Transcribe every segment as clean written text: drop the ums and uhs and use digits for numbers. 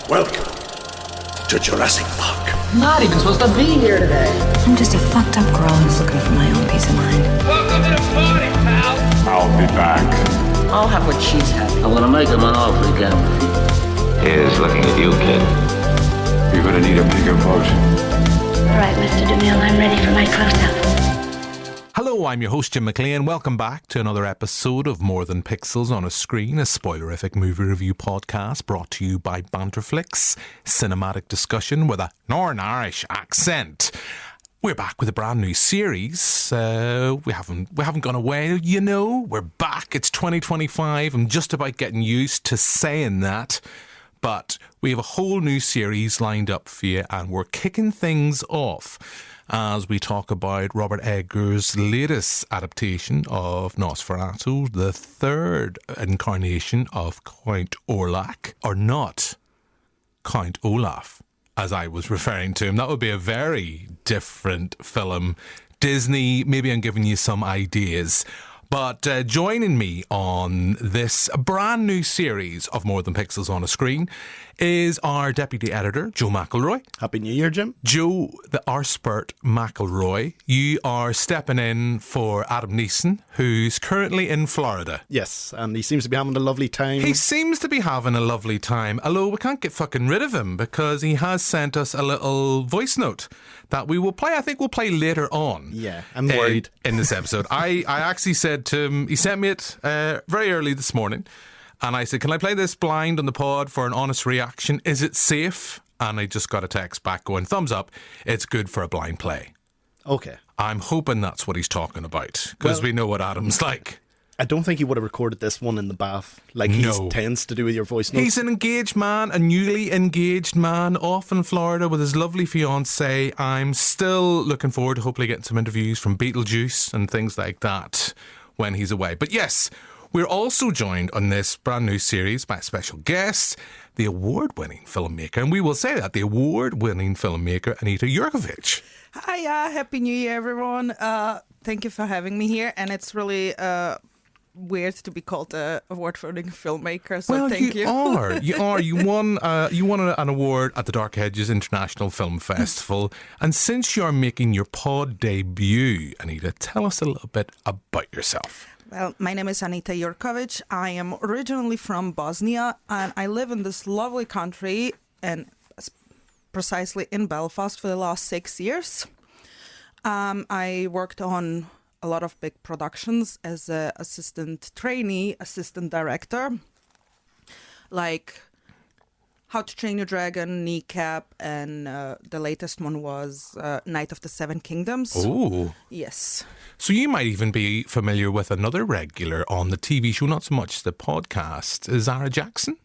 Welcome to Jurassic Park. I'm not even supposed to be here today. I'm just a fucked up girl who's looking for my own peace of mind. Welcome to the party, pal. I'll be back. I'll have what she's having. I'm gonna make him an offer again. Here's looking at you, kid. You're gonna need a bigger boat. All right, Mr. DeMille, I'm ready for my close-up. Hello, I'm your host Jim McClean. Welcome back to another episode of More Than Pixels on a Screen, a spoilerific movie review podcast brought to you by BanterFlix, cinematic discussion with a Northern Irish accent. We're back with a brand new series. We haven't gone away, you know. We're back. It's 2025. I'm just about getting used to saying that. But we have a whole new series lined up for you, and we're kicking things off as we talk about Robert Eggers' latest adaptation of Nosferatu, the third incarnation of Count Orlok, or not Count Olaf, as I was referring to him. That would be a very different film. Disney, maybe I'm giving you some ideas. But joining me on this brand new series of More Than Pixels on a Screen is our deputy editor, Joe McElroy. Happy New Year, Jim. Joe, the Arspert McElroy, you are stepping in for Adam Neeson, who's currently in Florida. Yes, and he seems to be having a lovely time. He seems to be having a lovely time, although we can't get fucking rid of him because he has sent us a little voice note that we will play. I think we'll play later on. Yeah, I'm worried. In this episode. I actually said to him, he sent me it very early this morning, and I said, can I play this blind on the pod for an honest reaction? Is it safe? And I just got a text back going, thumbs up, it's good for a blind play. Okay. I'm hoping that's what he's talking about, because we know what Adam's like. I don't think he would have recorded this one in the bath like he tends to do with your voice notes. He's an engaged man, a newly engaged man, off in Florida with his lovely fiancée. I'm still looking forward to hopefully getting some interviews from Beetlejuice and things like that when he's away. But yes, we're also joined on this brand new series by a special guest, the award-winning filmmaker, and we will say that, the award-winning filmmaker, Anita Jurkovic. Hi, Happy New Year, everyone. Thank you for having me here, and it's really weird to be called an award-winning filmmaker, so thank you. You are. You won an award at the Dark Edges International Film Festival, and since you're making your pod debut, Anita, tell us a little bit about yourself. Well, my name is Anita Jurkovic. I am originally from Bosnia, and I live in this lovely country, and precisely in Belfast for the last 6 years. I worked on a lot of big productions as an assistant trainee, assistant director, like How to Train Your Dragon, Kneecap, and the latest one was Night of the Seven Kingdoms. Oh. Yes. So you might even be familiar with another regular on the TV show, not so much the podcast, Zara Jackson.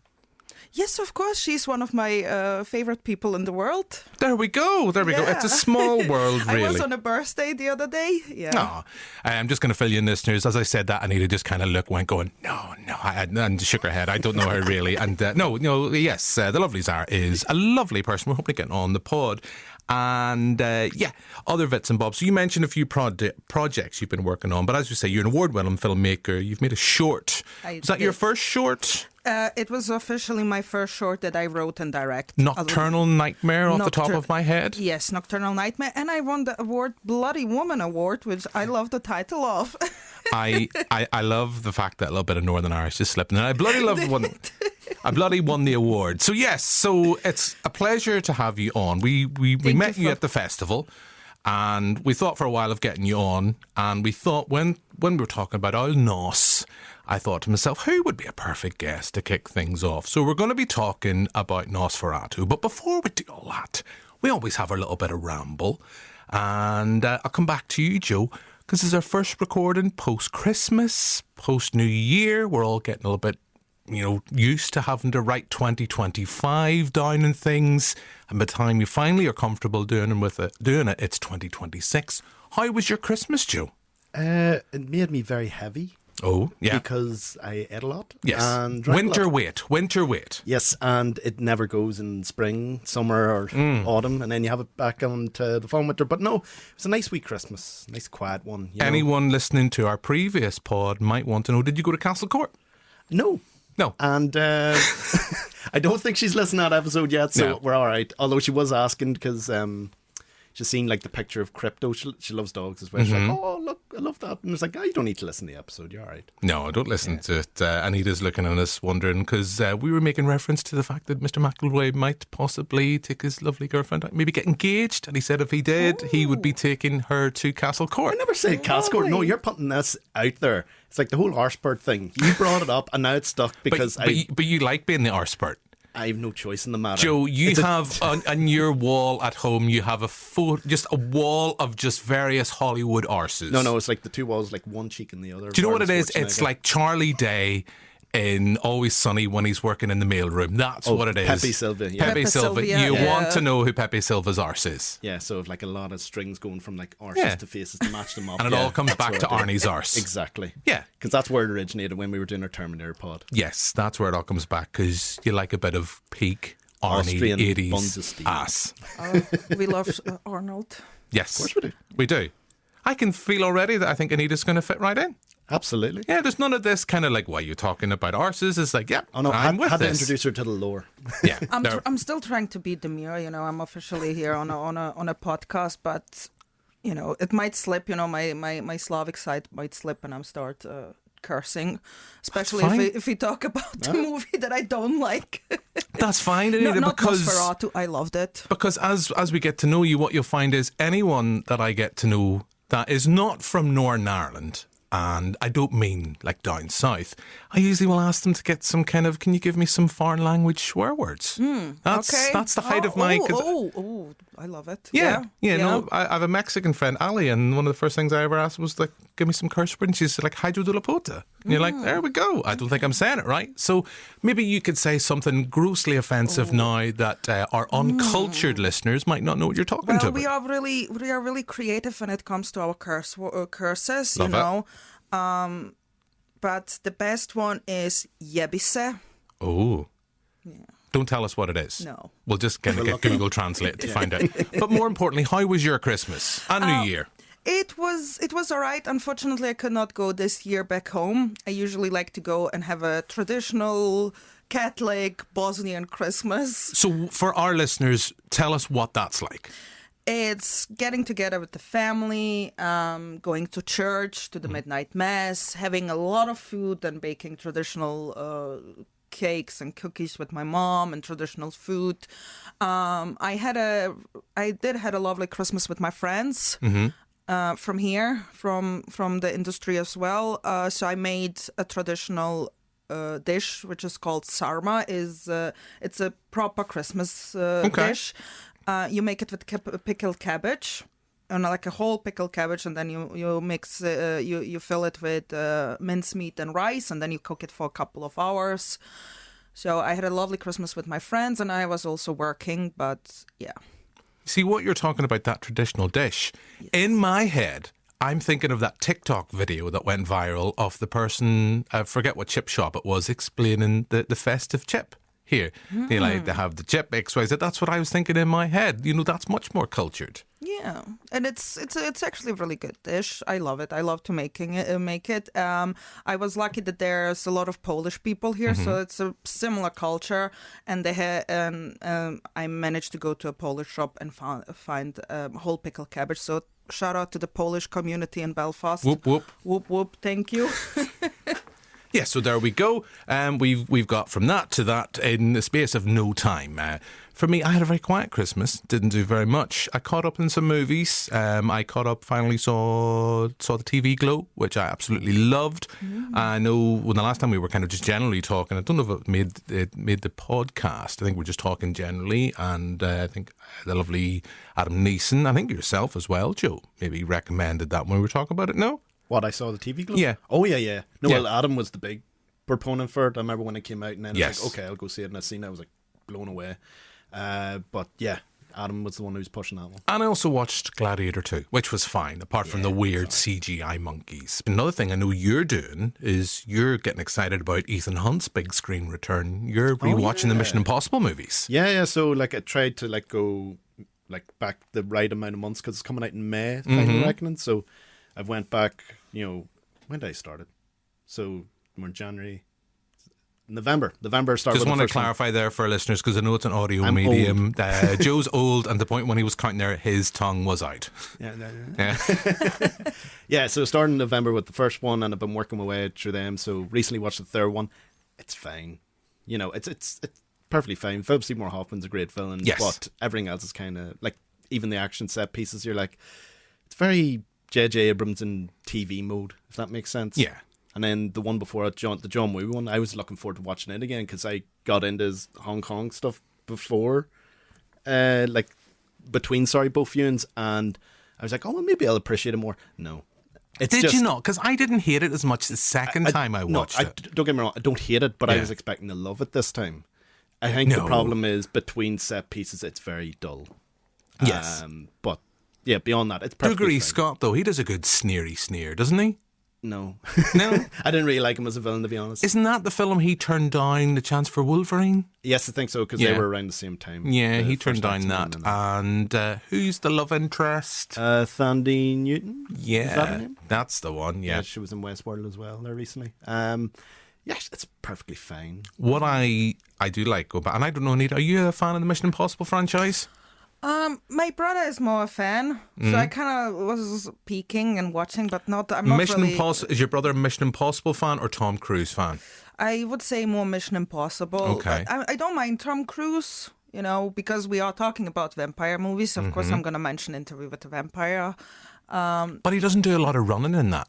Yes, of course. She's one of my favorite people in the world. There we go. Go. It's a small world, really. I was on a birthday the other day. Yeah. I'm just going to fill you in, listeners. As I said that, Anita just kind of went going, no, and shook her head. I don't know her really. And yes, the lovely Zara is a lovely person. We're hoping to get on the pod. And other bits and bobs. So you mentioned a few projects you've been working on, but as you say, you're an award-winning filmmaker. You've made a short. Was that your first short? It was officially my first short that I wrote and directed. Nocturnal Nightmare off the top of my head? Yes, Nocturnal Nightmare. And I won the award, Bloody Woman Award, which I love the title of. I love the fact that a little bit of Northern Irish is slipping in. I bloody won the award. So yes, so it's a pleasure to have you on. We met you at the festival, and we thought for a while of getting you on, and we thought when we were talking about Old Nos, I thought to myself, who would be a perfect guest to kick things off? So we're going to be talking about Nosferatu, but before we do all that, we always have our little bit of ramble, and I'll come back to you, Joe, because it's our first recording post-Christmas, post-New Year. We're all getting a little bit used to having to write 2025 down and things, and by the time you finally are comfortable doing it, it's 2026. How was your Christmas, Joe? It made me very heavy. Oh, yeah. Because I ate a lot. Yes. And winter weight. Yes, and it never goes in spring, summer, or autumn, and then you have it back onto the fall winter. But no, it was a nice wee Christmas, nice quiet one. Anyone listening to our previous pod might want to know, did you go to Castle Court? No. No. And I don't think she's listened to that episode yet, so No. we're all right. Although she was asking because she's seen like the picture of Crypto. She loves dogs as well. She's like, oh, look, I love that. And it's like, oh, you don't need to listen to the episode. You're all right. No, don't listen to it. Anita's looking at us wondering because we were making reference to the fact that Mr. McElroy might possibly take his lovely girlfriend out, maybe get engaged. And he said if he did, he would be taking her to Castle Court. I never said Cascourt. No, you're putting this out there. It's like the whole arspert thing. You brought it up and now it's stuck because but you like being the arspert. I have no choice in the matter. Joe, you have on your wall at home, you have just a wall of just various Hollywood arses. No, it's like the two walls, like one cheek and the other. Do you know what it is? It's like Charlie Day in Always Sunny when he's working in the mailroom. That's what it is. Pepe Silva. Yeah. Pepe Silva. You want to know who Pepe Silva's arse is. Yeah, so if like a lot of strings going from like arses to faces to match them up. And it all comes back to Arnie's arse. Exactly. Yeah. Because that's where it originated when we were doing our Terminator pod. Yes, that's where it all comes back because you like a bit of peak Arnie Austrian 80s Bundesliga. ass. We love Arnold. Yes. Of course we do. We do. I can feel already that I think Anita's going to fit right in. Absolutely. Yeah, there's none of this kind of like, why are you talking about arses? It's like, yeah, Oh no, I'm with had this. to introduce her to the lore. Yeah, I'm still trying to be demure. I'm officially here on a podcast, but it might slip. My Slavic side might slip, and I'm start cursing, especially if we talk about the movie that I don't like. That's fine, Anita, not because Nosferatu. I loved it. Because as we get to know you, what you'll find is anyone that I get to know that is not from Northern Ireland, and I don't mean like down south, I usually will ask them to get some kind of, can you give me some foreign language swear words? That's the height of my... I love it. Yeah. No, I have a Mexican friend, Ali, and one of the first things I ever asked was like, give me some curse words. And she's like, hydro de la puta. And you're like, there we go. I don't think I'm saying it right. So maybe you could say something grossly offensive now that our uncultured listeners might not know what you're talking to. We are really creative when it comes to our curses, Love it. But the best one is yebise. Oh. Yeah. Don't tell us what it is. No. We'll just get Google Translate to find out. But more importantly, how was your Christmas and New Year? It was all right. Unfortunately, I could not go this year back home. I usually like to go and have a traditional Catholic Bosnian Christmas. So for our listeners, tell us what that's like. It's getting together with the family, going to church, to the midnight mass, having a lot of food and baking traditional cakes and cookies with my mom and traditional food. I did had a lovely Christmas with my friends from here, from the industry as well. So I made a traditional dish which is called sarma. It's a proper Christmas dish. You make it with pickled cabbage, and like a whole pickled cabbage, and then you mix you fill it with mincemeat and rice, and then you cook it for a couple of hours. So I had a lovely Christmas with my friends, and I was also working, but yeah. See, what you're talking about, that traditional dish, in my head, I'm thinking of that TikTok video that went viral of the person, I forget what chip shop it was, explaining the festive chip. Here, they have the chip XYZ. That's what I was thinking in my head. That's much more cultured. Yeah, and it's actually a really good dish. I love it. I love to make it. I was lucky that there's a lot of Polish people here, so it's a similar culture. And I managed to go to a Polish shop and find whole pickled cabbage. So shout out to the Polish community in Belfast. Whoop whoop whoop whoop. Thank you. Yeah, so there we go. We've got from that to that in the space of no time. For me, I had a very quiet Christmas. Didn't do very much. I caught up in some movies. Finally saw the TV Glow, which I absolutely loved. I know when the last time we were kind of just generally talking, I don't know if it made the podcast. I think we're just talking generally, and I think the lovely Adam Neeson, I think yourself as well, Joe, maybe recommended that when we were talking about it. No? What, I saw the TV Glow? Yeah. Oh, yeah. No, Yeah. well, Adam was the big proponent for it. I remember when it came out, and then Yes. I was like, okay, I'll go see it. And I seen it, I was like blown away. But yeah, Adam was the one who was pushing that one. And I also watched Gladiator 2, which was fine, apart from the weird CGI monkeys. But another thing I know you're doing is you're getting excited about Ethan Hunt's big screen return. You're rewatching the Mission Impossible movies. Yeah. So like I tried to go back the right amount of months because it's coming out in May, Final Reckoning. So I went back, when did I start it? So we're in January, November started. Just want to clarify there for our listeners, because I know it's an audio medium. Joe's old, and the point when he was counting there, his tongue was out. Yeah. Yeah, so starting in November with the first one, and I've been working my way through them. So recently watched the third one. It's fine. You know, it's perfectly fine. Philip Seymour Hoffman's a great villain, yes. But everything else is kind of like, even the action set pieces, you're like, it's very J.J. Abrams in TV mode, if that makes sense. Yeah. And then the one before it, the John Woo one, I was looking forward to watching it again because I got into his Hong Kong stuff before, both viewings, and I was like, oh, well, maybe I'll appreciate it more. No. Did you not? Because I didn't hate it as much the second time I watched it. Don't get me wrong, I don't hate it, but I was expecting to love it this time. I think the problem is between set pieces, it's very dull. Yes. But, yeah, beyond that, it's perfectly Dougray fine. Scott, though, he does a good sneer, doesn't he? No. No? I didn't really like him as a villain, to be honest. Isn't that the film he turned down the chance for Wolverine? Yes, I think so, because they were around the same time. Yeah, he turned down that. And who's the love interest? Thandie Newton? Yeah, Is that her name? that's the one, yeah. She was in Westworld as well there recently. Yes, it's perfectly fine. What I do like, and I don't know, Anita, are you a fan of the Mission Impossible franchise? My brother is more a fan, so I kind of was peeking and watching, but I'm not Mission really... Impossible, is your brother a Mission Impossible fan or Tom Cruise fan? I would say more Mission Impossible. Okay. I don't mind Tom Cruise, you know, because we are talking about vampire movies. Of course, I'm going to mention Interview with the Vampire. But he doesn't do a lot of running in that.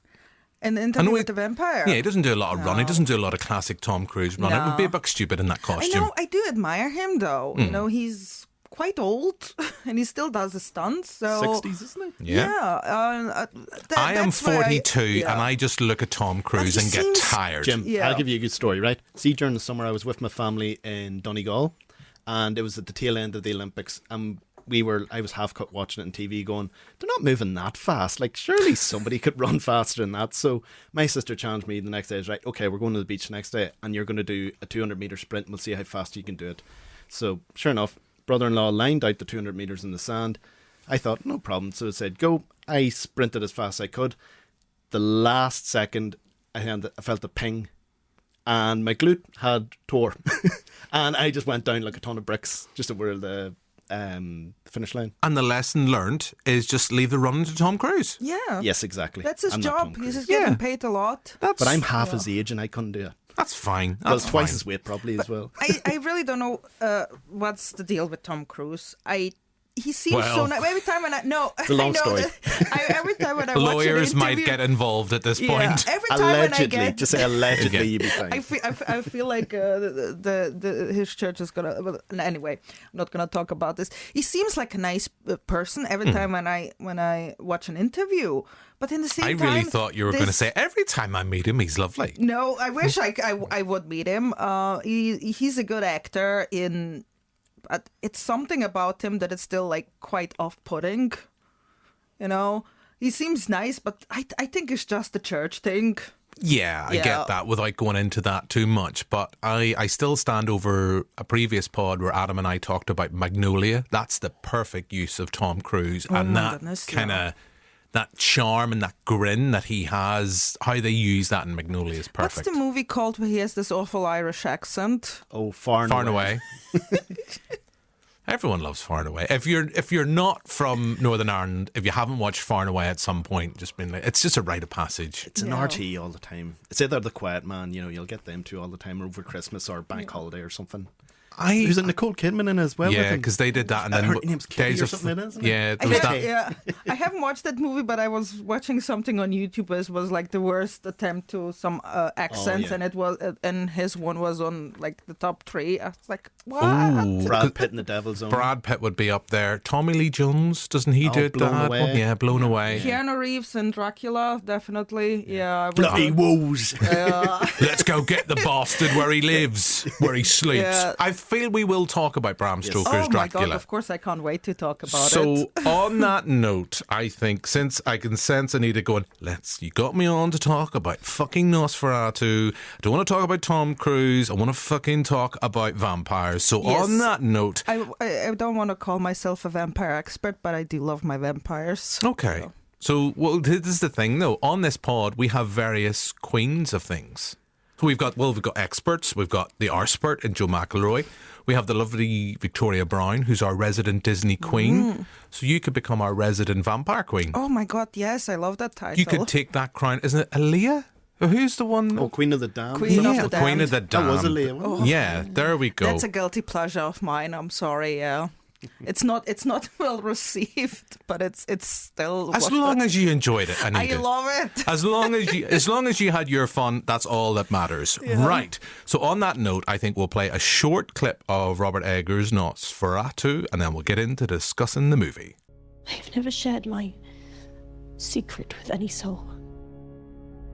And Interview with the Vampire. Yeah, he doesn't do a lot of running. He doesn't do a lot of classic Tom Cruise running. It would be a bit stupid in that I costume. know, I do admire him, though. You know, he's quite old, and he still does the stunts. So 60s, isn't he? Yeah. I am that's where 42 and I just look at Tom Cruise and get tired. Jim, Yeah. I'll give you a good story, right? See, during the summer, I was with my family in Donegal, and it was at the tail end of the Olympics, and I was half cut watching it on TV going, they're not moving that fast. Like, surely somebody could run faster than that. So my sister challenged me the next day. I was right, okay, we're going to the beach the next day, and you're going to do a 200-meter sprint, and we'll see how fast you can do it. So sure enough, brother-in-law lined out the 200 meters in the sand. I thought, no problem. So I said, go. I sprinted as fast as I could. The last second, I felt a ping, and my glute had tore. And I just went down like a ton of bricks just over the finish line. And the lesson learned is just leave the running to Tom Cruise. Yeah. Yes, exactly. That's his I'm not Tom job. Cruise. He's just getting paid a lot. But I'm half his age and I couldn't do it. That's fine. Well, That's twice fine. his weight probably as well. I really don't know what's the deal with Tom Cruise. He seems Well, so nice. Every time when it's a long story. Every time when I watch Lawyers an interview, might get involved at this yeah, point. every time Allegedly, when I get, just say allegedly, Okay. you'd be fine. I feel like his church is gonna. Well, anyway, I'm not gonna talk about this. He seems like a nice person every time when I watch an interview. But in the same I time, really thought you were going to say, every time I meet him, he's lovely. No, I wish I would meet him. He's a good actor in. But it's something about him that is still like quite off-putting. You know, he seems nice, but I think it's just the church thing. Yeah, I Yeah. get that without going into that too much. But I still stand over a previous pod where Adam and I talked about Magnolia. That's the perfect use of Tom Cruise. And my that goodness, kind yeah. of, that charm and that grin that he has, how they use that in Magnolia is perfect. What's the movie called where he has this awful Irish accent? Oh, far Far and Away. Everyone loves Far and Away. If you're not from Northern Ireland, if you haven't watched Far and Away at some point, just been like, it's just a rite of passage. It's an Yeah. RT all the time. It's either The Quiet Man, you'll get them two all the time over Christmas or bank holiday or something. Who's it, Nicole Kidman in as well? with Yeah, him? because they did that, and then her name's Kitty Days or of- something, isn't it? Yeah, there was that. Yeah, I haven't watched that movie, but I was watching something on YouTube. It was like the worst attempt to some accents, yeah. and it was, and his one was on like the top 3. I was like, what? Ooh. Brad Pitt in The Devil's Own. Brad Pitt would be up there. Tommy Lee Jones, doesn't he do Blown that? Away. one? Yeah, Blown Away. Keanu Reeves and Dracula, definitely. Yeah, I would- Bloody woes. Let's go get the bastard where he lives, where he sleeps. Yeah. I feel we will talk about Bram Stoker's Oh my Dracula. god! Of course, I can't wait to talk about So it. on that note, I think since I can sense Anita going, you got me on to talk about fucking Nosferatu. I don't want to talk about Tom Cruise. I want to fucking talk about vampires. So Yes. on that note, I don't want to call myself a vampire expert, but I do love my vampires. okay. So well, this is the thing though. On this pod, we have various queens of things. we've got experts. We've got the Arspert and Joe McElroy. We have the lovely Victoria Brown, who's our resident Disney queen. So you could become our resident vampire queen. Oh my God, yes, I love that title. You could take that crown. Isn't it Aaliyah? Who's the one? Oh, Queen of the Damned. Queen of the Damned. Queen of the Damned. That was Aaliyah, wasn't it? Yeah, there we go. That's a guilty pleasure of mine. I'm sorry. Yeah, it's not well received, but it's still. As long as you enjoyed it, Anita. I love it. As long as you had your fun, that's all that matters. Yeah. Right. So on that note, I think we'll play a short clip of Robert Eggers' Nosferatu, and then we'll get into discussing the movie. I've never shared my secret with any soul.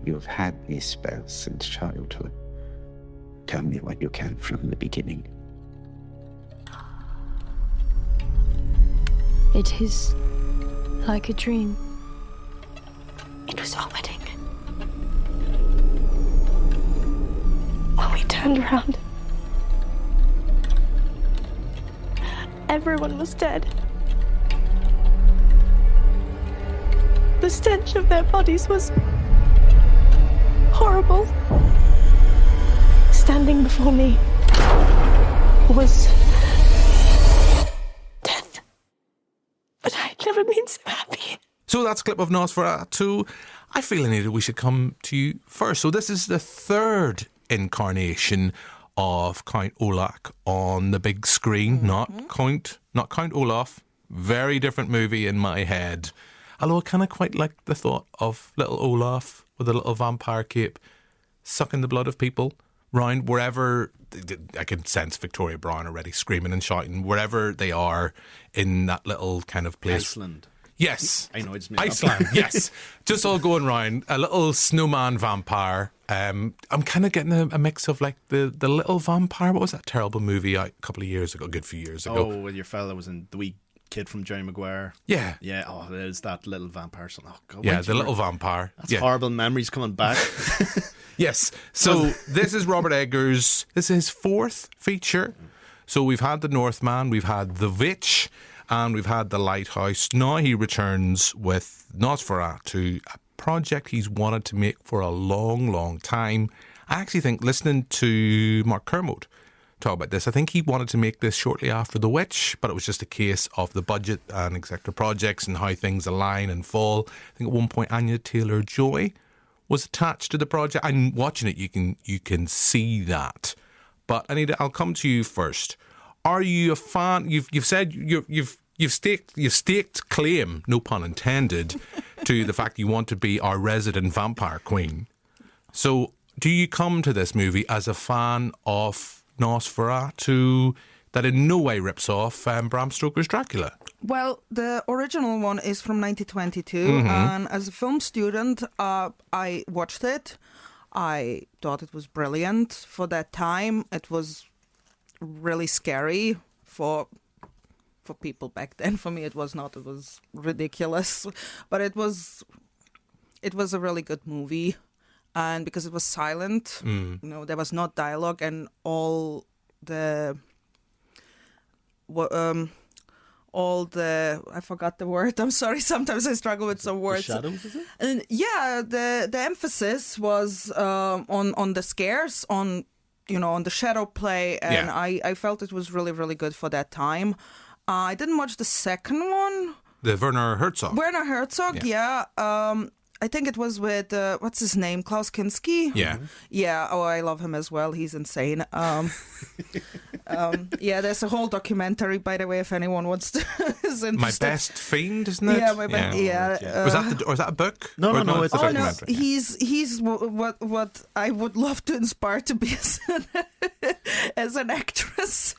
You've had these spells since childhood. Tell me what you can from the beginning. It is like a dream. It was our wedding. When we turned around, everyone was dead. The stench of their bodies was horrible. Standing before me was death. But I'd never been so happy. So that's a clip of Nosferatu. I feel, Anita, we should come to you first. So this is the third incarnation of Count Olaf on the big screen, not Count Olaf. Very different movie in my head. Although I kind of quite like the thought of little Olaf with a little vampire cape sucking the blood of people round wherever. I can sense Victoria Brown already screaming and shouting wherever they are in that little kind of place. Iceland. Yes. I know, it's made Iceland, yes. Just all going round. A little snowman vampire. I'm kind of getting a mix of like the little vampire. What was that terrible movie out a couple of years ago, a good few years ago? Oh, with your fella was in the wee kid from Jerry Maguire. Yeah. Yeah, oh, there's that little vampire. Oh, God, Yeah, the little vampire. That's yeah. horrible memories coming back. Yes. So this is Robert Eggers. This is his fourth feature. So we've had The Northman, we've had The Witch, and we've had The Lighthouse. Now he returns with Nosferatu, a project he's wanted to make for a long, long time. I actually think, listening to Mark Kermode talk about this, I think he wanted to make this shortly after The Witch, but it was just a case of the budget and executive projects and how things align and fall. I think at one point Anya Taylor-Joy was attached to the project. I'm watching it, you can see that. But Anita, I'll come to you first. Are you a fan? You've said you've staked claim, no pun intended, to the fact you want to be our resident vampire queen. So, do you come to this movie as a fan of Nosferatu that in no way rips off Bram Stoker's Dracula? Well, the original one is from 1922, and as a film student, I watched it. I thought it was brilliant for that time. It was really scary for people back then. For me, it was not. It was ridiculous, but it was a really good movie, and because it was silent, there was no dialogue, and all the I forgot the word. I'm sorry. Sometimes I struggle with some words. The shadows, is it? And yeah, the emphasis was on the scares, on the shadow play, and yeah. I felt it was really, really good for that time. I didn't watch the second one. The Werner Herzog. Werner Herzog, yeah. I think it was with what's his name, Klaus Kinski. Yeah. Yeah. Oh, I love him as well. He's insane. Yeah, there's a whole documentary, by the way, if anyone wants to. Is interested. My Best Fiend, isn't it? Yeah, my best. Yeah. Was that a book? No, it's a documentary. No, he's what I would love to inspire to be as an actress.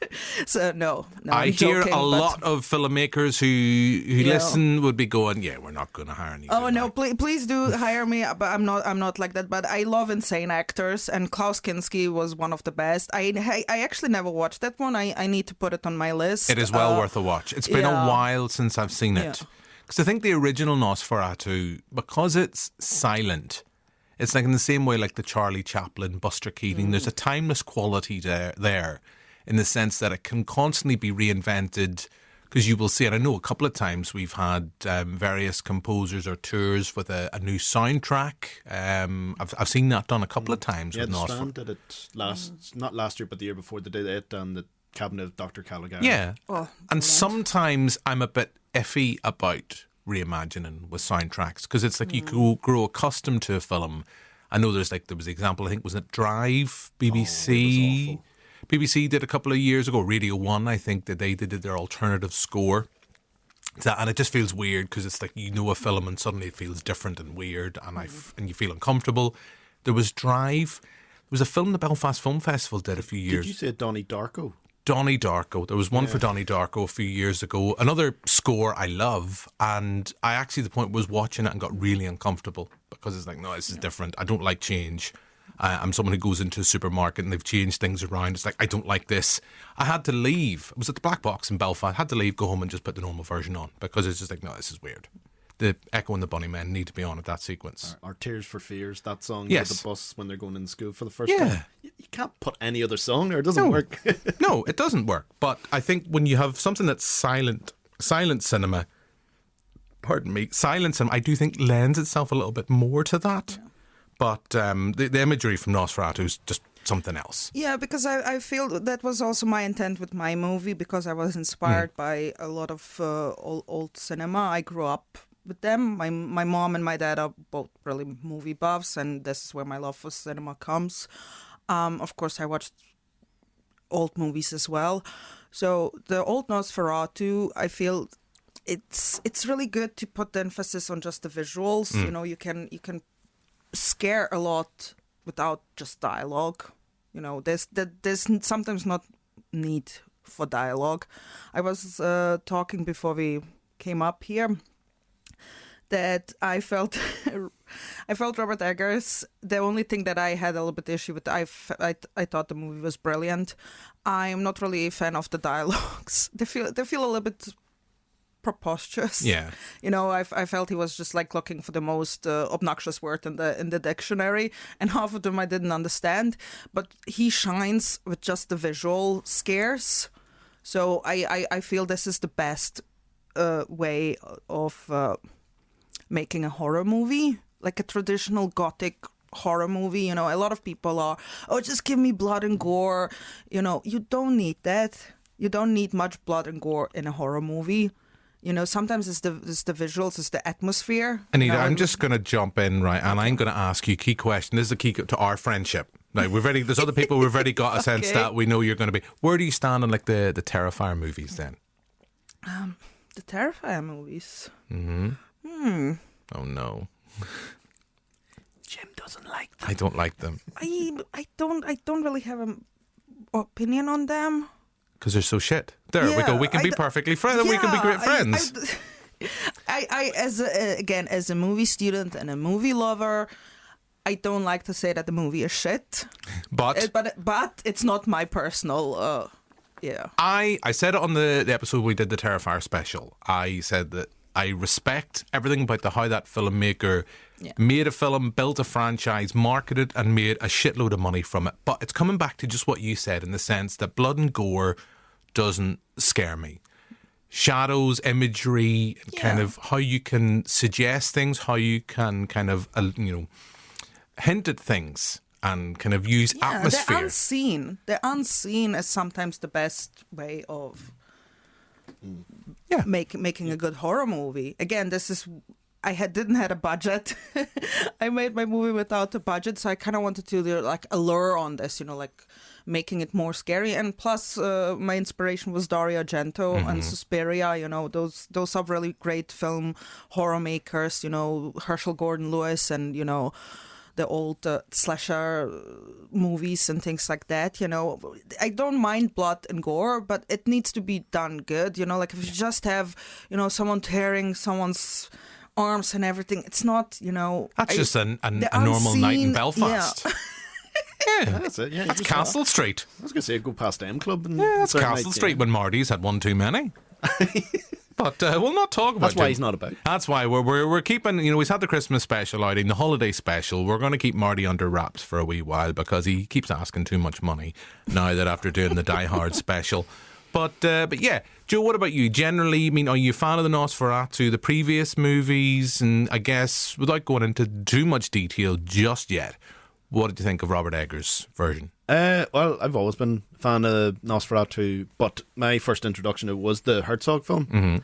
So no. I I'm hear joking, a lot of filmmakers who listen would be going, yeah, we're not going to hire anyone. Oh no, please do hire me, but I'm not like that. But I love insane actors, and Klaus Kinski was one of the best. I actually never watched that one. I need to put it on my list. It is well worth a watch. It's been a while since I've seen it. Because I think the original Nosferatu, because it's silent, it's like in the same way like the Charlie Chaplin, Buster Keaton, there's a timeless quality there in the sense that it can constantly be reinvented, because you will see, and I know a couple of times we've had various composers or tours with a new soundtrack. I've seen that done a couple of times. Yeah, with the Strand did it not last year, but the year before. They did it and the Cabinet of Dr. Caligari. Yeah, Oh, and sometimes I'm a bit iffy about reimagining with soundtracks because it's like you grow accustomed to a film. I know there was the example, I think, was it Drive, BBC? It was awful. BBC did a couple of years ago, Radio 1, I think, that they did their alternative score. And it just feels weird because it's like you know a film and suddenly it feels different and weird and you feel uncomfortable. There was Drive. There was a film the Belfast Film Festival did a few years. Did you say Donnie Darko? Donnie Darko. There was one for Donnie Darko a few years ago. Another score I love, and I actually, the point was watching it and got really uncomfortable because it's like, no, this is different. I don't like change. I'm someone who goes into a supermarket and they've changed things around. It's like, I don't like this. I had to leave. It was at the Black Box in Belfast. I had to leave, go home and just put the normal version on because it's just like, no, this is weird. The Echo and the Bunnymen need to be on at that sequence. Or Tears for Fears, that song Yes. with the bus when they're going in school for the first time. You can't put any other song there. It doesn't work. No, it doesn't work. But I think when you have something that's silent cinema, silent cinema, I do think lends itself a little bit more to that. Yeah. But the imagery from Nosferatu is just something else. Yeah, because I feel that was also my intent with my movie, because I was inspired by a lot of old cinema. I grew up with them. My mom and my dad are both really movie buffs, and this is where my love for cinema comes. Of course, I watched old movies as well. So the old Nosferatu, I feel it's really good to put the emphasis on just the visuals. You know, you can scare a lot without just dialogue. You know, there's sometimes not need for dialogue. I was talking before we came up here that I felt Robert Eggers. The only thing that I had a little bit issue with, I thought the movie was brilliant. I'm not really a fan of the dialogues. They feel a little bit preposterous. Yeah. You know, I felt he was just like looking for the most obnoxious word in the dictionary, and half of them I didn't understand. But he shines with just the visual scares. So I feel this is the best way of making a horror movie, like a traditional gothic horror movie. You know, a lot of people are, just give me blood and gore. You know, you don't need that. You don't need much blood and gore in a horror movie. You know, sometimes it's the visuals, it's the atmosphere. Anita, you know, I'm just going to jump in, right, and I'm going to ask you a key question. This is a key to our friendship. Now, there's other people we've already got a sense that we know you're going to be. Where do you stand on like the Terrifier movies then? The Terrifier movies. Oh no. Jim doesn't like them. I don't like them. I don't really have an opinion on them. Because they're so shit. There we go. We can be perfectly friends. We can be great friends. I as a movie student and a movie lover, I don't like to say that the movie is shit. But it's not my personal. I said it on the episode we did the Terrifier special. I said that I respect everything about how that filmmaker made a film, built a franchise, marketed and made a shitload of money from it. But it's coming back to just what you said, in the sense that blood and gore doesn't scare me. Shadows, imagery, kind of how you can suggest things, how you can kind of, hint at things and kind of use atmosphere. The unseen is sometimes the best way of making a good horror movie. Again, didn't have a budget. I made my movie without a budget, so I kind of wanted to like allure on this, like making it more scary. And plus, my inspiration was Dario Argento and Suspiria. Those are really great film horror makers. Herschel Gordon Lewis and the old slasher movies and things like that. I don't mind blood and gore, but it needs to be done good. Like if you just have someone tearing someone's arms and everything, it's not, That's just a normal night in Belfast. Yeah, that's it. Yeah, that's Castle Street. I was going to say go past M Club. And that's Castle Street when Marty's had one too many. But we'll not talk about That's why he's not about. That's why we're keeping, he's had the Christmas special outing, the holiday special. We're going to keep Marty under wraps for a wee while because he keeps asking too much money now that after doing the Die Hard special. But yeah, Joe, what about you? Generally, I mean, are you a fan of the Nosferatu, the previous movies? And I guess, without going into too much detail just yet, what did you think of Robert Eggers' version? Well, I've always been a fan of Nosferatu, but my first introduction to it was the Herzog film,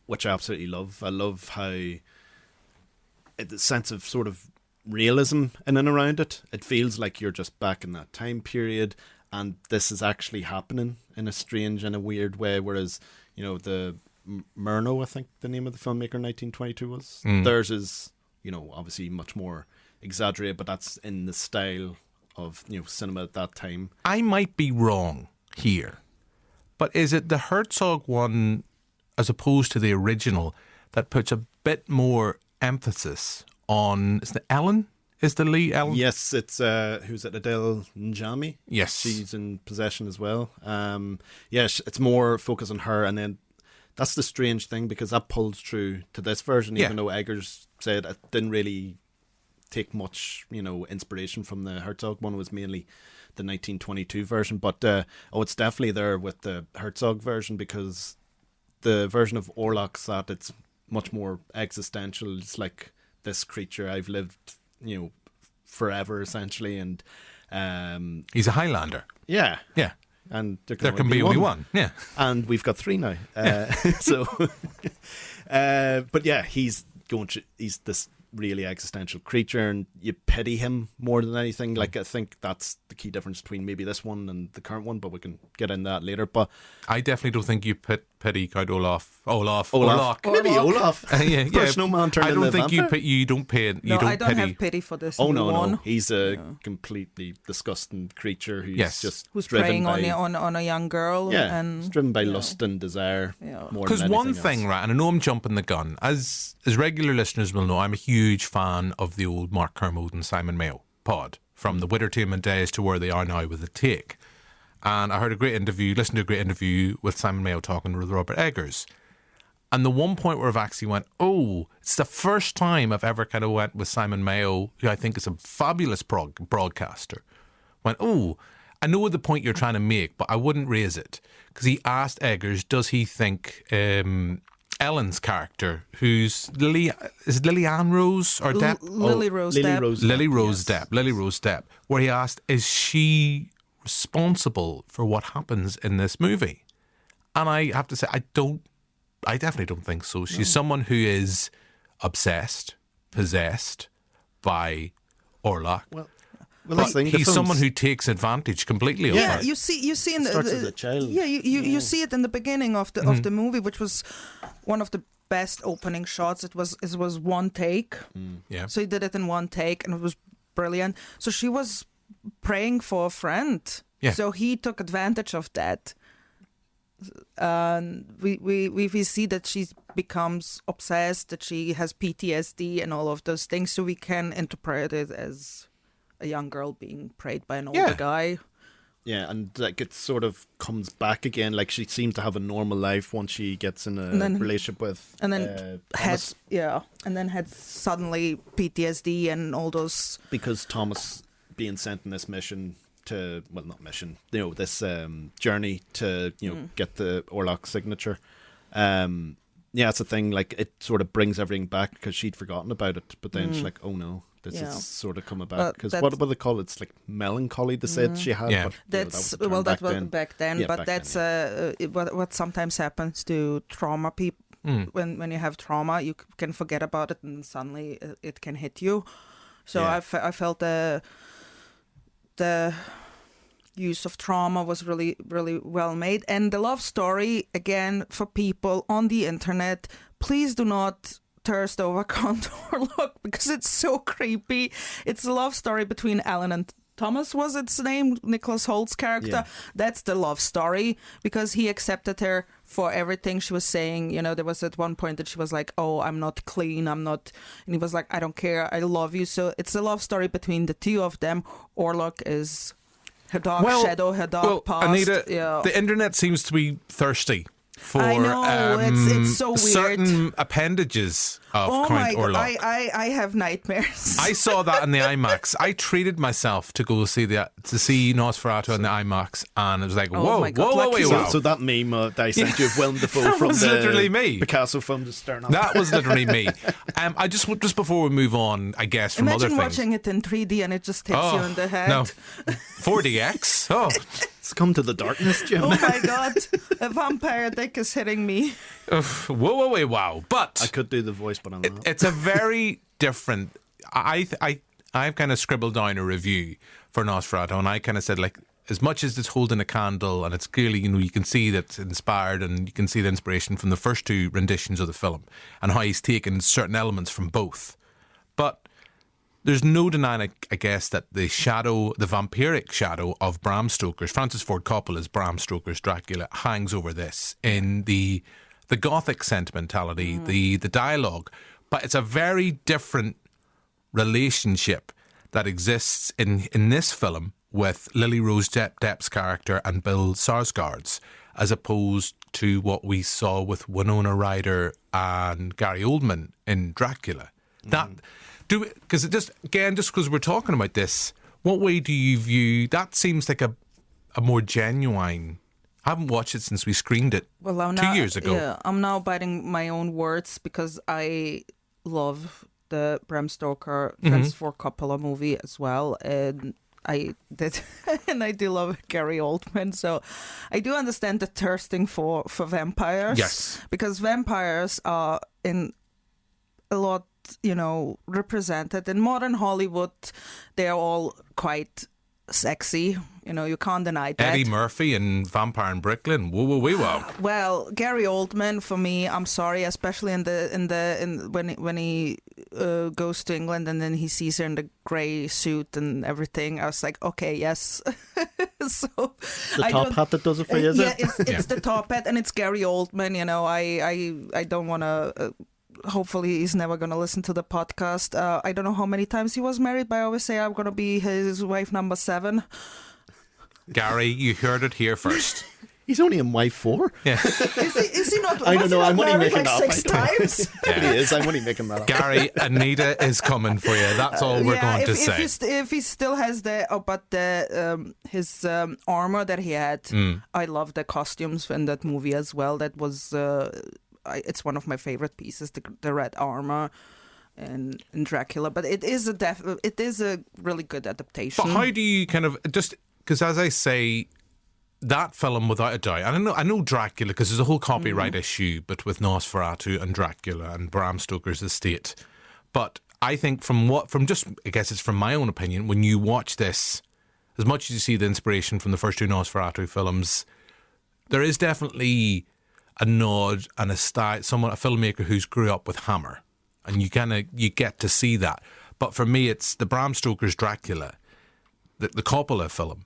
which I absolutely love. I love how the sense of sort of realism in and around it. It feels like you're just back in that time period, and this is actually happening in a strange and a weird way. Whereas, you know, the Murnau, I think the name of the filmmaker, 1922 was. Theirs is, you know, obviously much more exaggerated, but that's in the style of, you know, cinema at that time. I might be wrong here, but is it the Herzog one, as opposed to the original, that puts a bit more emphasis on, is it Ellen? Is the lead Ellen? Yes, it's who's it? Adele Njami. Yes, she's in possession as well. It's more focus on her, and then that's the strange thing, because that pulls true to this version, even though Eggers said it didn't really take much, you know, inspiration from the Herzog one. It was mainly the 1922 version, but it's definitely there with the Herzog version, because the version of Orlok's that it's much more existential. It's like, this creature, I've lived, you know, forever essentially, and he's a Highlander. Yeah, and there can be only one. Yeah, and we've got three now. But yeah, he's this really existential creature, and you pity him more than anything. Like, I think that's the key difference between maybe this one and the current one, but we can get into that later. But I definitely don't think you pity Count Olaf. Maybe Olaf. Yeah. Snowman turned I don't into think vampire. you don't pay. I don't have pity for this. No. He's a completely disgusting creature who's preying by, on a young girl. Yeah, and he's driven by lust and desire. More than because one anything thing, else. right, and I know I'm jumping the gun, as regular listeners will know, I'm a huge fan of the old Mark Kermode and Simon Mayo pod, from the Wittertainment days to where they are now with The Take. And I listened to a great interview with Simon Mayo talking with Robert Eggers. And the one point where I've actually went, it's the first time I've ever kind of went with Simon Mayo, who I think is a fabulous broadcaster. Went, I know the point you're trying to make, but I wouldn't raise it. Because he asked Eggers, does he think Ellen's character, who's Lillian Rose or Depp? Lily Rose Depp, where he asked, is she responsible for what happens in this movie? And I have to say, I definitely don't think so. She's someone who is obsessed, possessed by Orlok. Well, that's the thing, he's someone who takes advantage completely of her. You see in starts as a child. You see it in the beginning of the movie, which was one of the best opening shots. It was one take. So he did it in one take, and it was brilliant. So she was praying for a friend. So he took advantage of that. We see that she becomes obsessed, that she has PTSD and all of those things. So we can interpret it as a young girl being preyed by an older guy. Yeah, and like it sort of comes back again. Like, she seems to have a normal life once she gets in a relationship with. And then had suddenly PTSD and all those. Because Thomas being sent on this mission this journey to get the Orlok signature. It's a thing. Like, it sort of brings everything back, because she'd forgotten about it, but then she's like, oh no. This is sort of coming back, because what do they call it? It's like melancholy. They said she had. Yeah. But, that was back then. Yeah, but that's what sometimes happens to trauma people. When you have trauma, you can forget about it, and suddenly it can hit you. So I felt the use of trauma was really, really well made. And the love story, again, for people on the internet, please do not thirst over Count Orlok, because it's so creepy. It's a love story between Alan and Thomas, was its name, Nicholas Holt's character. That's the love story, because he accepted her for everything she was saying. There was at one point that she was like, I'm not clean, I'm not, and he was like, I don't care, I love you. So it's a love story between the two of them. Orlok is her dark shadow, her dark past. Anita, the internet seems to be thirsty for I know, it's so weird. certain appendages of Oh Count my god, Orlok. I have nightmares. I saw that in the IMAX. I treated myself to go see Nosferatu in the IMAX, and it was like, Oh whoa, my God, whoa, lucky whoa, you. wow. So that meme that I sent you of Willem Dafoe That from was the literally me. Picasso film, just staring at That was literally me. I just before we move on, I guess, from Imagine other things. watching it in 3D and it just hits you in the head. No, 4DX. Oh, It's come to the darkness, Jim. Oh my god, a vampire dick is hitting me. whoa, wow. But I could do the voice, but I'm not. it's a very different. I've kind of scribbled down a review for Nosferatu, and I kind of said, like, as much as it's holding a candle, and it's clearly, you can see that it's inspired, and you can see the inspiration from the first two renditions of the film, and how he's taken certain elements from both. But there's no denying, I guess, that the vampiric shadow of Bram Stoker's, Francis Ford Coppola's Bram Stoker's Dracula, hangs over this in the gothic sentimentality, the dialogue. But it's a very different relationship that exists in this film with Lily Rose Depp's character and Bill Skarsgård's, as opposed to what we saw with Winona Ryder and Gary Oldman in Dracula. Because just because we're talking about this, what way do you view that? Seems like a more genuine. I haven't watched it since we screened it 2 years ago. Yeah, I'm now biting my own words because I love the Bram Stoker Francis Ford Coppola movie as well, and I did, and I do love Gary Oldman. So I do understand the thirsting for vampires. Yes, because vampires are in a lot, represented in modern Hollywood. They're all quite sexy. You can't deny that. Eddie Murphy and Vampire in Brooklyn. Whoa, wow. Well, Gary Oldman, for me, I'm sorry, especially when he goes to England and then he sees her in the grey suit and everything. I was like, okay, yes. So the top hat that does it for you, is it? It's the top hat, and it's Gary Oldman. I don't want to. Hopefully he's never going to listen to the podcast. I don't know how many times he was married, but I always say I'm going to be his wife number 7. Gary, you heard it here first. He's only in wife 4. Yeah. Is he not? I don't know. I'm only married making like that up. 6 times. Yeah. He is. I'm only making that up. Gary, Anita is coming for you. That's all we're going to say. If he still has his armor that he had, I love the costumes in that movie as well. That was it's one of my favorite pieces, the red armor in Dracula. But it is a really good adaptation. But how do you kind of just, because as I say, that film without a doubt, and I know Dracula, because there's a whole copyright issue, but with Nosferatu and Dracula and Bram Stoker's estate. But I think I guess it's from my own opinion, when you watch this, as much as you see the inspiration from the first 2 Nosferatu films, there is definitely a nod and a style, a filmmaker who's grew up with Hammer, and you get to see that. But for me, it's the Bram Stoker's Dracula, the Coppola film,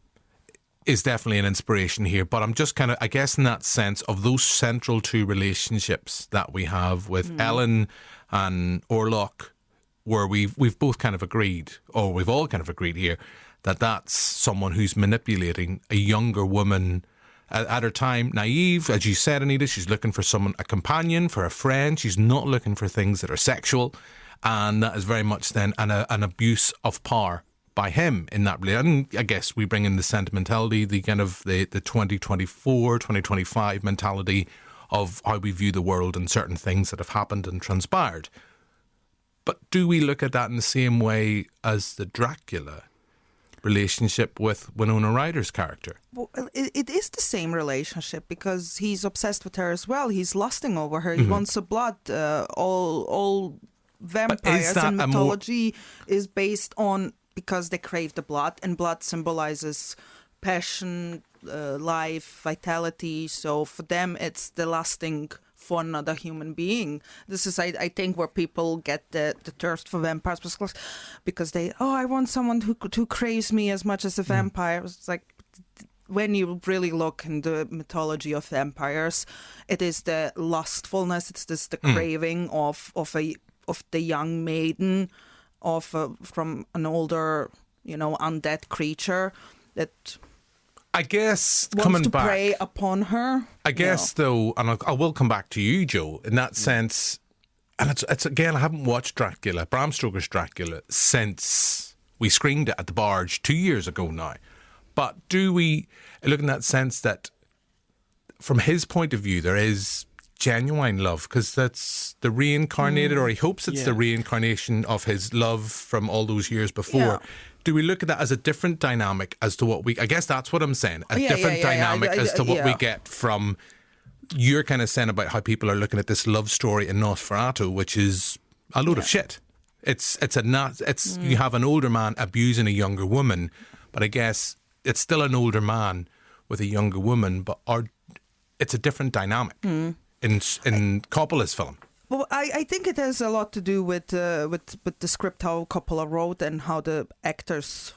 is definitely an inspiration here. But I'm just kind of, I guess, in that sense of those central 2 relationships that we have with Ellen and Orlok, where we've both kind of agreed, or we've all kind of agreed here, that that's someone who's manipulating a younger woman. At her time, naive, as you said, Anita, she's looking for a companion, for a friend. She's not looking for things that are sexual. And that is very much then an abuse of power by him in that relationship. And I guess we bring in the sentimentality, the kind of the 2024, 2025 mentality of how we view the world and certain things that have happened and transpired. But do we look at that in the same way as the Dracula relationship with Winona Ryder's character? Well, it is the same relationship because he's obsessed with her as well. He's lusting over her. He wants her blood. All vampires in mythology is based on, because they crave the blood, and blood symbolizes passion, life, vitality. So for them, it's the lusting for another human being. This is, I think, where people get the thirst for vampires, because I want someone who craves me as much as a vampire. It's like, when you really look in the mythology of vampires, it is the lustfulness, it's just the craving of the young maiden, from an older, undead creature that, I guess, wants coming to back, prey upon her. I guess, though, and I will come back to you, Joe, in that sense, And it's again, I haven't watched Dracula, Bram Stoker's Dracula, since we screened it at the Barge 2 years ago now. But do we look in that sense that from his point of view, there is genuine love, because that's the reincarnated, or he hopes it's the reincarnation of his love from all those years before. Yeah. Do we look at that as a different dynamic as to what I guess that's what I'm saying, different dynamic as to what we get from, you're kind of saying about how people are looking at this love story in Nosferatu, which is a load of shit. You have an older man abusing a younger woman, but I guess it's still an older man with a younger woman, but it's a different dynamic in Coppola's film. Well, I think it has a lot to do with the script, how Coppola wrote and how the actors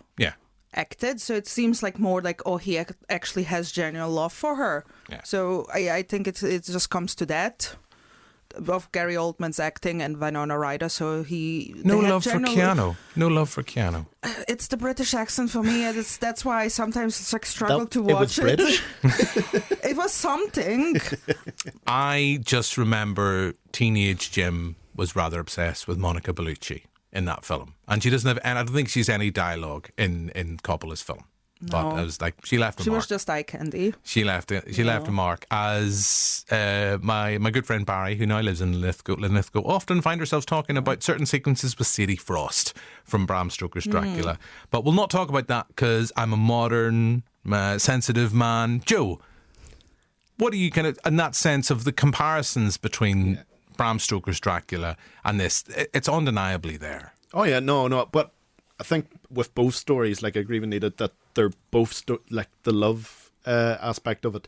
acted. So it seems like more like, he actually has genuine love for her. Yeah. So I think it just comes to that, of Gary Oldman's acting and Winona Ryder. So No love for Keanu. It's the British accent for me. That's why sometimes it's like struggle to watch it. Was British? It was something. I just remember teenage Jim was rather obsessed with Monica Bellucci in that film, and she doesn't have, and I don't think she's any dialogue in Coppola's film. No. But I was like, she left a mark. She was just eye candy. She left a mark, as my good friend Barry, who now lives in Linlithgow, often find ourselves talking about certain sequences with Sadie Frost from Bram Stoker's Dracula. But we'll not talk about that because I'm a modern, sensitive man. Joe, what do you kind of, in that sense of the comparisons between Bram Stoker's Dracula and this? It's undeniably there. Oh yeah, no, but I think with both stories, like I agree with Anita, that they're both like the love aspect of it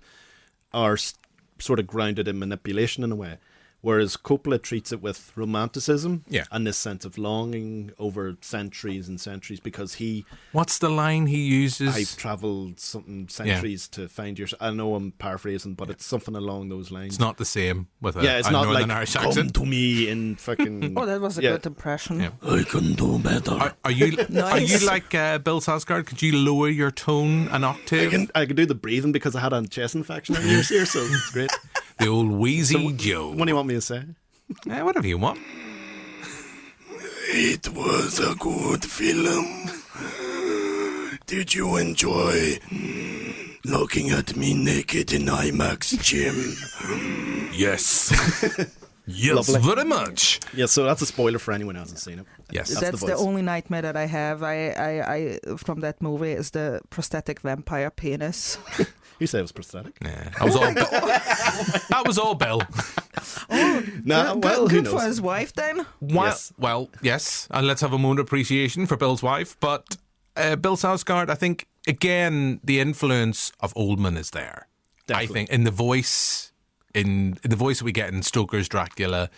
are sort of grounded in manipulation in a way, whereas Coppola treats it with romanticism and this sense of longing over centuries and centuries, because what's the line he uses? I've travelled something centuries to find your... I know I'm paraphrasing, but it's something along those lines. It's not the same with it's a not Northern like, Irish come accent. to me in fucking... Oh, that was a good impression. Yeah. I can do better. Are you like Bill Skarsgård? Could you lower your tone an octave? I can do the breathing because I had a chest infection in years here, so it's great. The old wheezy Joe. What do you want me to say? Whatever you want. It was a good film. Did you enjoy looking at me naked in IMAX, Jim? Yes. Yes, Lovely. very much. Yeah, so that's a spoiler for anyone who hasn't seen it. Yes. That's the only nightmare that I have. I from that movie is the prosthetic vampire penis. You say it was prosthetic? Yeah, that was all Bill. Good for his wife then. Well, yes. And let's have a moment of appreciation for Bill's wife. But Bill Skarsgård, I think, again, the influence of Oldman is there. Definitely. I think in the voice that we get in Stoker's Dracula,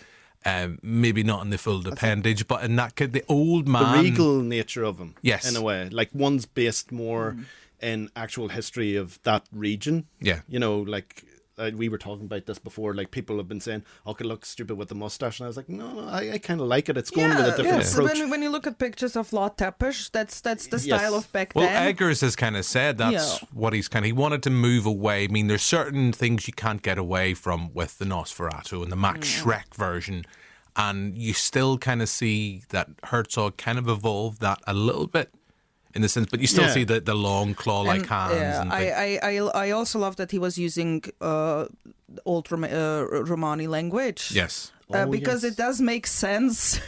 maybe not in the full appendage, but in that kid, the old man, the regal nature of him. Yes, in a way, like one's based more in actual history of that region. Yeah, you know, like we were talking about this before. Like people have been saying, "Oh, could look stupid with the mustache," and I was like, "No, I kind of like it. It's going with a different approach." When you look at pictures of Lord Tepesh, that's the style of back then. Well, Eggers has kind of said that's what he wanted to move away. I mean, there's certain things you can't get away from with the Nosferatu and the Max Schreck version, and you still kind of see that Herzog kind of evolved that a little bit. In the sense, but you still see the long claw-like hands. Yeah, and I also love that he was using old Romani language. Yes, because it does make sense.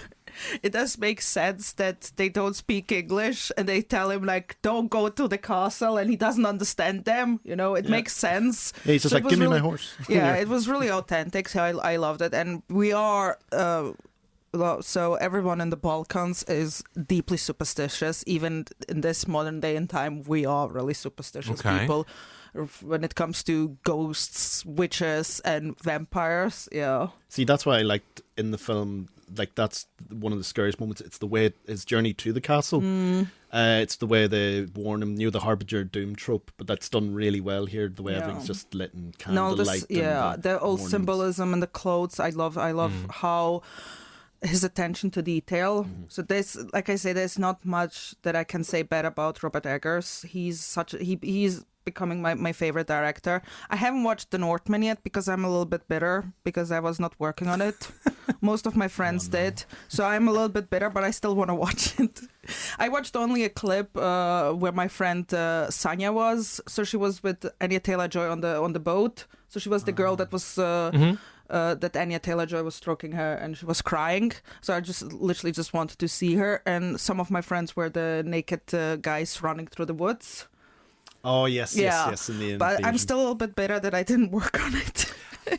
It does make sense that they don't speak English and they tell him like, "Don't go to the castle," and he doesn't understand them. You know, it makes sense. Yeah, he's just like, "Give me my horse." Yeah, it was really authentic. So I loved it, and we are. So everyone in the Balkans is deeply superstitious. Even in this modern day and time, we are really superstitious people when it comes to ghosts, witches, and vampires. Yeah. See, that's why I liked in the film. Like that's one of the scariest moments. It's the way his journey to the castle. It's the way they warn him. The Harbinger Doom trope, but that's done really well here. The way everything's just lit and candlelight. The old symbolism and the clothes. I love how. His attention to detail. So there's, like I say, there's not much that I can say bad about Robert Eggers. He's becoming my favorite director. I haven't watched The Northman yet because I'm a little bit bitter because I was not working on it. Most of my friends did. So I'm a little bit bitter, but I still want to watch it. I watched only a clip where my friend Sanya was. So she was with Anya Taylor-Joy on the boat. So she was the girl that was... that Anya Taylor-Joy was stroking her and she was crying. So I literally just wanted to see her. And some of my friends were the naked guys running through the woods. Oh, yes. But I'm still a little bit bitter that I didn't work on it.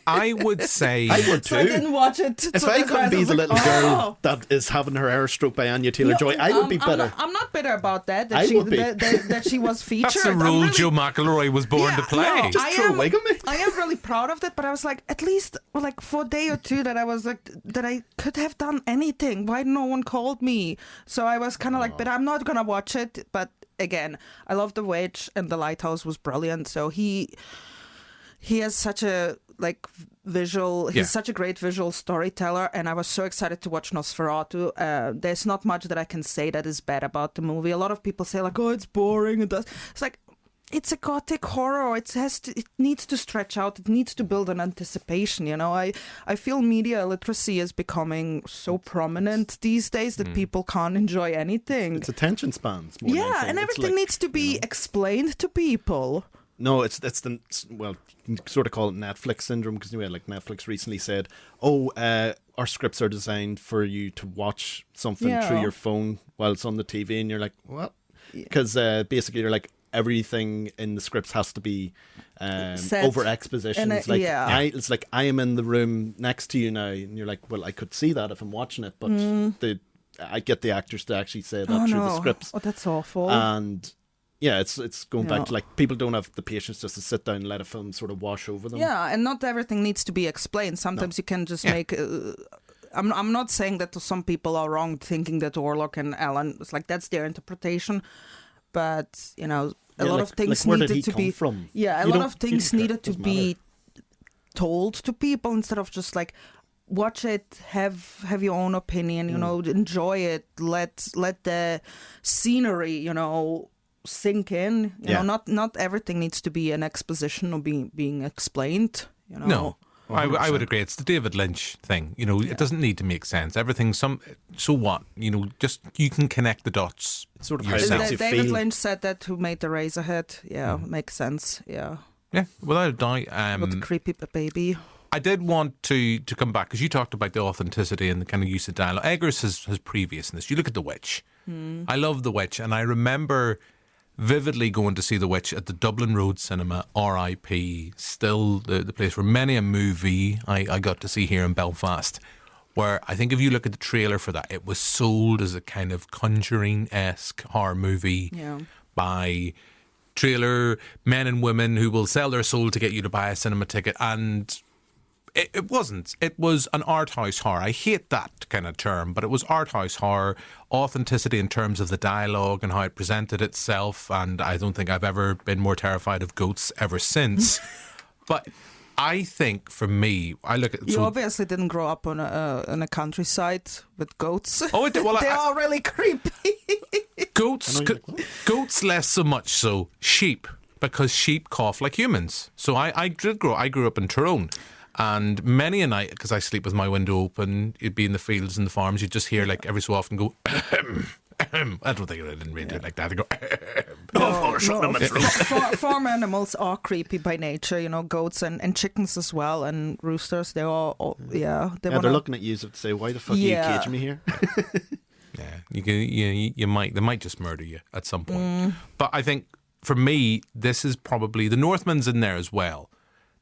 I would say... I would too. So I didn't watch it. If I couldn't be the little girl that is having her hair stroked by Anya Taylor-Joy, I would be better. I'm not bitter about that. I would be. That she was featured. That's the role Joe McElroy was born to play. No, Just throw a wig at me. I am really proud of that, but I was like, at least like for a day or two that I was like, that I could have done anything. Why no one called me? So I was kind of like, but I'm not going to watch it. But again, I love The Witch and The Lighthouse was brilliant. So he has such a like visual, he's such a great visual storyteller, and I was so excited to watch Nosferatu. There's not much that I can say that is bad about the movie. A lot of people say like, oh, it's boring. It's like, it's a gothic horror. It needs to stretch out. It needs to build an anticipation. You know, I feel media literacy is becoming so prominent these days that people can't enjoy anything. It's attention spans. More than anything. And everything needs to be explained to people. No, it's the, well, you can sort of call it Netflix syndrome, because like Netflix recently said, our scripts are designed for you to watch something through your phone while it's on the TV, and you're like, what? Because basically you're like, everything in the scripts has to be over expositions. It's like, I am in the room next to you now, and you're like, well, I could see that if I'm watching it, but I get the actors to actually say that through the scripts. Oh, that's awful. And yeah, it's going back to like, people don't have the patience just to sit down and let a film sort of wash over them. Yeah, and not everything needs to be explained. Sometimes you can just make... I'm not saying that some people are wrong thinking that Orlok and Ellen, it's like that's their interpretation, but you know, a lot of things needed to be from? Yeah, a lot of things needed to be told to people instead of just like watch it, have your own opinion, you know, enjoy it, let the scenery, you know, sink in. You know, not everything needs to be an exposition or being explained. You know. No. I would agree. It's the David Lynch thing. You know, it doesn't need to make sense. Everything's so what? You know, just you can connect the dots. It's sort of yourself. David Lynch said that, who made the Razorhead. Yeah, makes sense. Yeah. Yeah, without a doubt. What a creepy baby. I did want to come back, because you talked about the authenticity and the kind of use of dialogue. Eggers has previous in this. You look at The Witch. I love The Witch, and I remember vividly going to see The Witch at the Dublin Road Cinema, RIP, still the place for many a movie I got to see here in Belfast, where I think if you look at the trailer for that, it was sold as a kind of Conjuring-esque horror movie by trailer men and women who will sell their soul to get you to buy a cinema ticket, and it wasn't. It was an art house horror. I hate that kind of term, but it was art house horror, authenticity in terms of the dialogue and how it presented itself, and I don't think I've ever been more terrified of goats ever since. But I think, for me, I look at... You obviously didn't grow up on a countryside with goats. Oh, well, they're all really creepy. Goats less so much so. Sheep, because sheep cough like humans. So I grew up in Tyrone. And many a night, because I sleep with my window open, you'd be in the fields and the farms, you'd just hear, like, every so often go, I don't think I didn't really do it like that. They go, farm animals are creepy by nature, you know, goats and chickens as well, and roosters, they're all they're looking at you to say, why the fuck are you caging me here? They might just murder you at some point. But I think, for me, this is probably, The Northman's in there as well,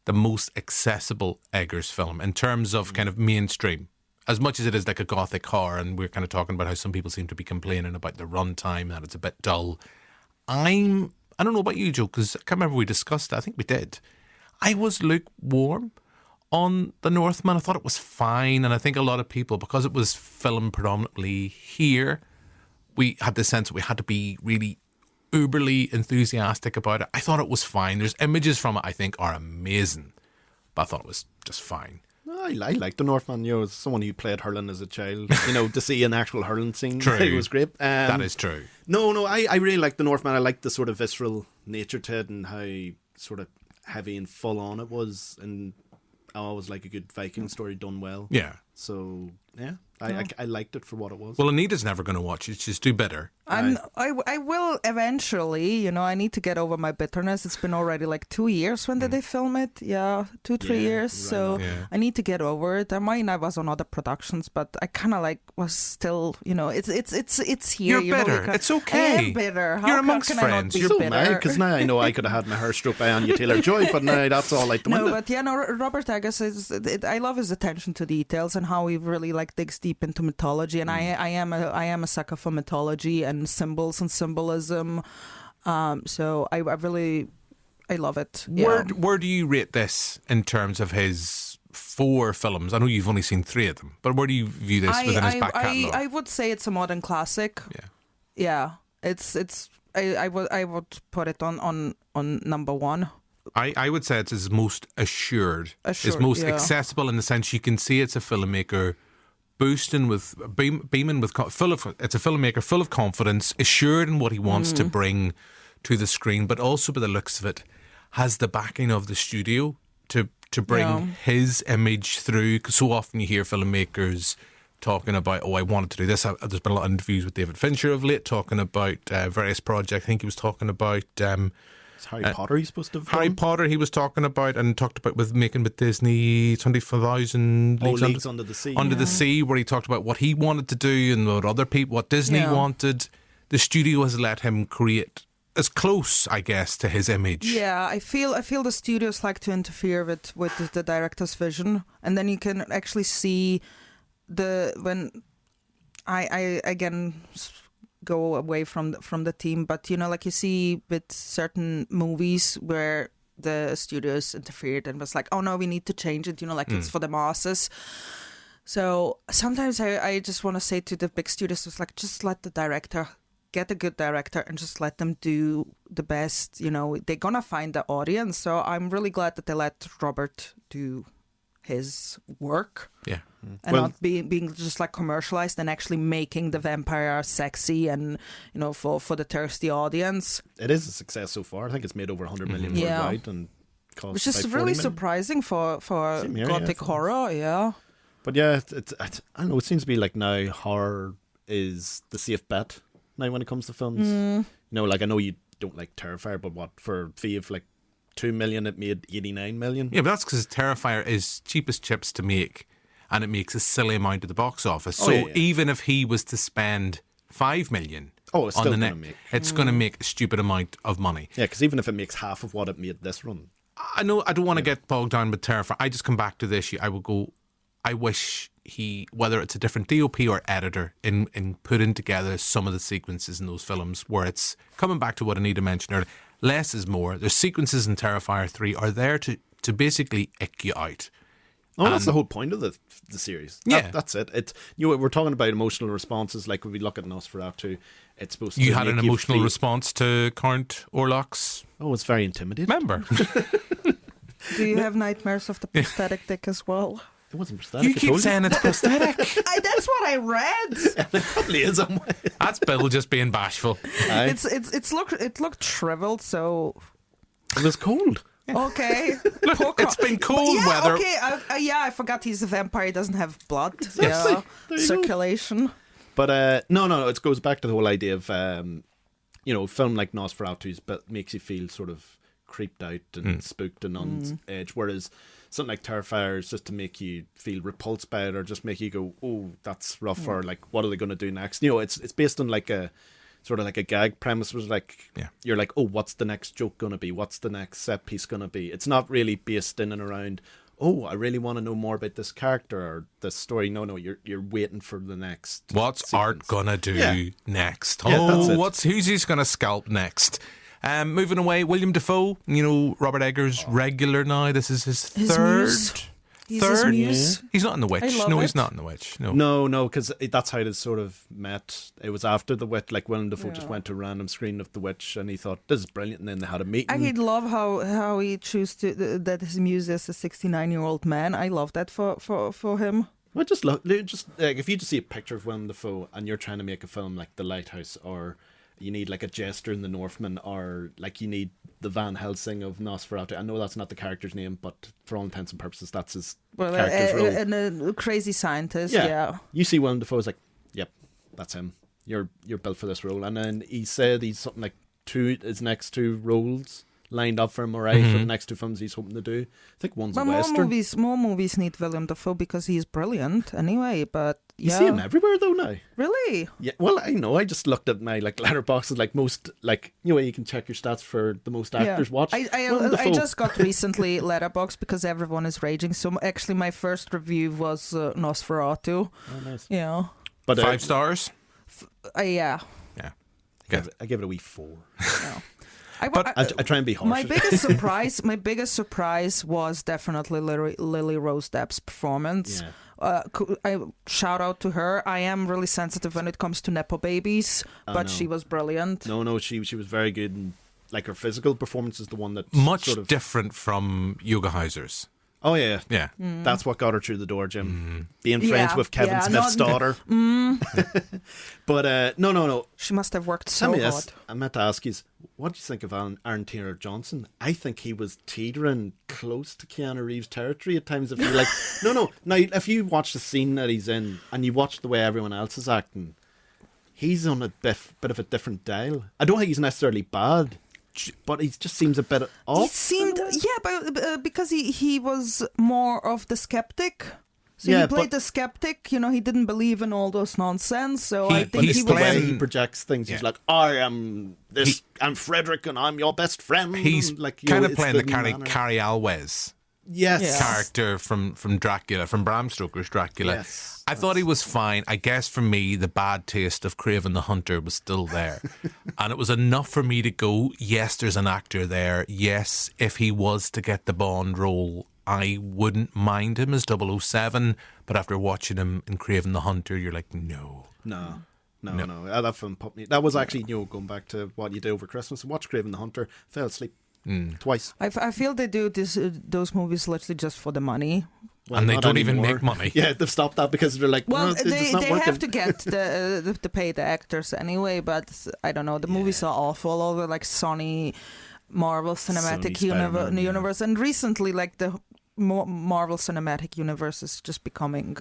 the most accessible Eggers film in terms of kind of mainstream. As much as it is like a gothic horror, and we're kind of talking about how some people seem to be complaining about the runtime, that it's a bit dull. I don't know about you, Joe, because I can't remember we discussed it. I think we did. I was lukewarm on The Northman. I thought it was fine, and I think a lot of people, because it was filmed predominantly here, we had the sense that we had to be really uberly enthusiastic about it. I thought it was fine. There's images from it I think are amazing, but I thought it was just fine. I like the Northman. You know, as someone who played hurling as a child, you know, to see an actual hurling scene, True. it was great. That is true. No, I really like the Northman. I like the sort of visceral nature to it and how sort of heavy and full on it was, and I always like a good Viking story done well. Yeah. So yeah, I liked it for what it was. Well, Anita's never going to watch it. She's do better. I will eventually. You know, I need to get over my bitterness. It's been already like 2 years. When did they film it? Yeah, 2-3 years. So I need to get over it. I was on other productions, but I kind of like was still. You know, it's here. You're bitter. Know, it's okay. I am bitter. You're amongst friends. You're bitter. Because now I know I could have had my hair stroked by Anya Taylor-Joy, but now that's all like the window. No, but yeah, no. Robert Eggers I love his attention to details and how he really like digs deep into mythology, and I am a sucker for mythology and symbols and symbolism. So I love it. Yeah. Where do you rate this in terms of his 4 films? I know you've only seen 3 of them, but where do you view this within his back catalogue? I would say it's a modern classic. Yeah. I would put it on number 1. I would say it's his most assured his most accessible, in the sense you can see it's a filmmaker boosting with beaming with it's a filmmaker full of confidence, assured in what he wants to bring to the screen, but also by the looks of it has the backing of the studio to bring his image through. Because so often you hear filmmakers talking about, I wanted to do this. There's been a lot of interviews with David Fincher of late talking about various projects. I think he was talking about Harry Potter he's supposed to have Harry done? Potter he was talking about, and talked about with Disney 25,000 Leagues Under the Sea. The Sea, where he talked about what he wanted to do and what Disney wanted. The studio has let him create as close, I guess, to his image. Yeah, I feel the studios like to interfere with the director's vision, and then you can actually see when I again go away from the team, but you know, like you see with certain movies where the studios interfered and was like, oh no, we need to change it, you know, like it's for the masses. So sometimes I just want to say to the big studios, it's like, just let the director get a good director and just let them do the best. You know, they're gonna find the audience. So I'm really glad that they let Robert do his work. Yeah. And not being just like commercialized, and actually making the vampire sexy and, you know, for the thirsty audience. It is a success so far. I think it's made over 100 million worldwide, and cost which is really surprising for gothic horror. Yeah. But yeah, I don't know. It seems to be like now horror is the safe bet now when it comes to films. You know, like I know you don't like Terrifier, but what for fee of like 2 million, it made 89 million. Yeah, but that's because Terrifier is cheapest chips to make, and it makes a silly amount at the box office. So even if he was to spend 5 million it's on still the gonna next, make. it's going to make a stupid amount of money. Yeah, because even if it makes half of what it made this run. I know I don't want to get bogged down with Terrifier. I just come back to the issue. I will go, I wish he, whether it's a different DOP or editor, in putting together some of the sequences in those films where it's coming back to what Anita mentioned earlier. Less is more. There's sequences in Terrifier 3 are there to basically ick you out. Oh, that's the whole point of the series. That's it. It's, you know, we're talking about emotional responses. Like when we look at Nosferatu, it's supposed to. You had an emotional response to Count Orlok's. Oh, it's very intimidating. Remember? Do you have nightmares of the prosthetic dick as well? It wasn't prosthetic. You keep saying it's prosthetic. That's what I read. It probably is. That's Bill just being bashful. It looked shriveled, so it was cold. Okay. Look, it's been cold weather. Okay, I forgot he's a vampire. He doesn't have blood. Yes. Yeah, circulation. Go. But no, it goes back to the whole idea of you know, film like Nosferatu's, but makes you feel sort of creeped out and spooked and on edge, whereas something like Terrifier is just to make you feel repulsed by it, or just make you go, oh, that's rough, or like, what are they going to do next? You know, it's based on like a sort of like a gag premise. Was like, you're like, oh, what's the next joke going to be? What's the next set piece going to be? It's not really based in and around, oh, I really want to know more about this character or this story. No, you're waiting for the next. What's sequence. Art gonna do next? Yeah, that's it. Who's he gonna scalp next? Moving away, William Dafoe, you know, Robert Eggers regular now. This is his third He's his third. muse. He's not in The Witch. I love No, he's it. not in The Witch. No. No, because that's how it sort of met. It was after The Witch. Like Willem Dafoe just went to a random screening of The Witch, and he thought this is brilliant. And then they had a meeting. I love how he chose that his muse is a 69-year-old man. I love that for him. Well, just look, like if you just see a picture of Willem Dafoe and you're trying to make a film like The Lighthouse, or you need like a Jester in The Northman, or like you need the Van Helsing of Nosferatu. I know that's not the character's name, but for all intents and purposes, that's his character's role. And a crazy scientist, yeah. You see Willem Dafoe is like, yep, that's him. You're built for this role. And then he said he's something like his next 2 roles lined up for him, for the next 2 films he's hoping to do. I think one's a Western. More movies need Willem Dafoe because he's brilliant anyway, but You see him everywhere though now. Really? Yeah. Well, I know. I just looked at my letterboxes, most you can check your stats for the most actors watched. I just got recently Letterboxd because everyone is raging. So actually, my first review was Nosferatu. Oh, nice. Yeah. But 5 stars. Yeah. Yeah. I give it a wee 4. No. I try and be harsh. My biggest surprise was definitely Lily Rose Depp's performance. Yeah. I shout out to her. I am really sensitive when it comes to nepo babies, but she was brilliant. No, she was very good, and like her physical performance is the one that much different from Jurkovic. Oh yeah. That's what got her through the door, Jim. Being friends with Kevin Smith's daughter. But no. She must have worked so hard. I meant to ask you, what do you think of Aaron Taylor Johnson? I think he was teetering close to Keanu Reeves' territory at times. If you're like, no. Now, if you watch the scene that he's in and you watch the way everyone else is acting, he's on a bit of a different dial. I don't think he's necessarily bad, but he just seems a bit off. He seemed, but because he was more of the skeptic. So he played the skeptic, he didn't believe in all those nonsense. So I think he projects things. Yeah. He's like, I'm Frederick and I'm your best friend. He's like, kind of playing the Carrie Alwes character from Dracula, from Bram Stoker's Dracula. Yes. I thought he was fine. I guess for me, the bad taste of Craven the Hunter was still there. And it was enough for me to go, yes, there's an actor there. Yes, if he was to get the Bond role, I wouldn't mind him as 007, but after watching him in Craven the Hunter, you're like, no. That film popped me. That was actually, going back to what you did over Christmas and watch Craven the Hunter, fell asleep twice. I feel they do those movies literally just for the money. Well, and they don't anymore. even make money. Yeah, they've stopped that because they're like, they have to get to pay the actors anyway, but I don't know, the movies are awful, all the like Sony Marvel Cinematic Universe, and recently like the Marvel Cinematic Universe is just becoming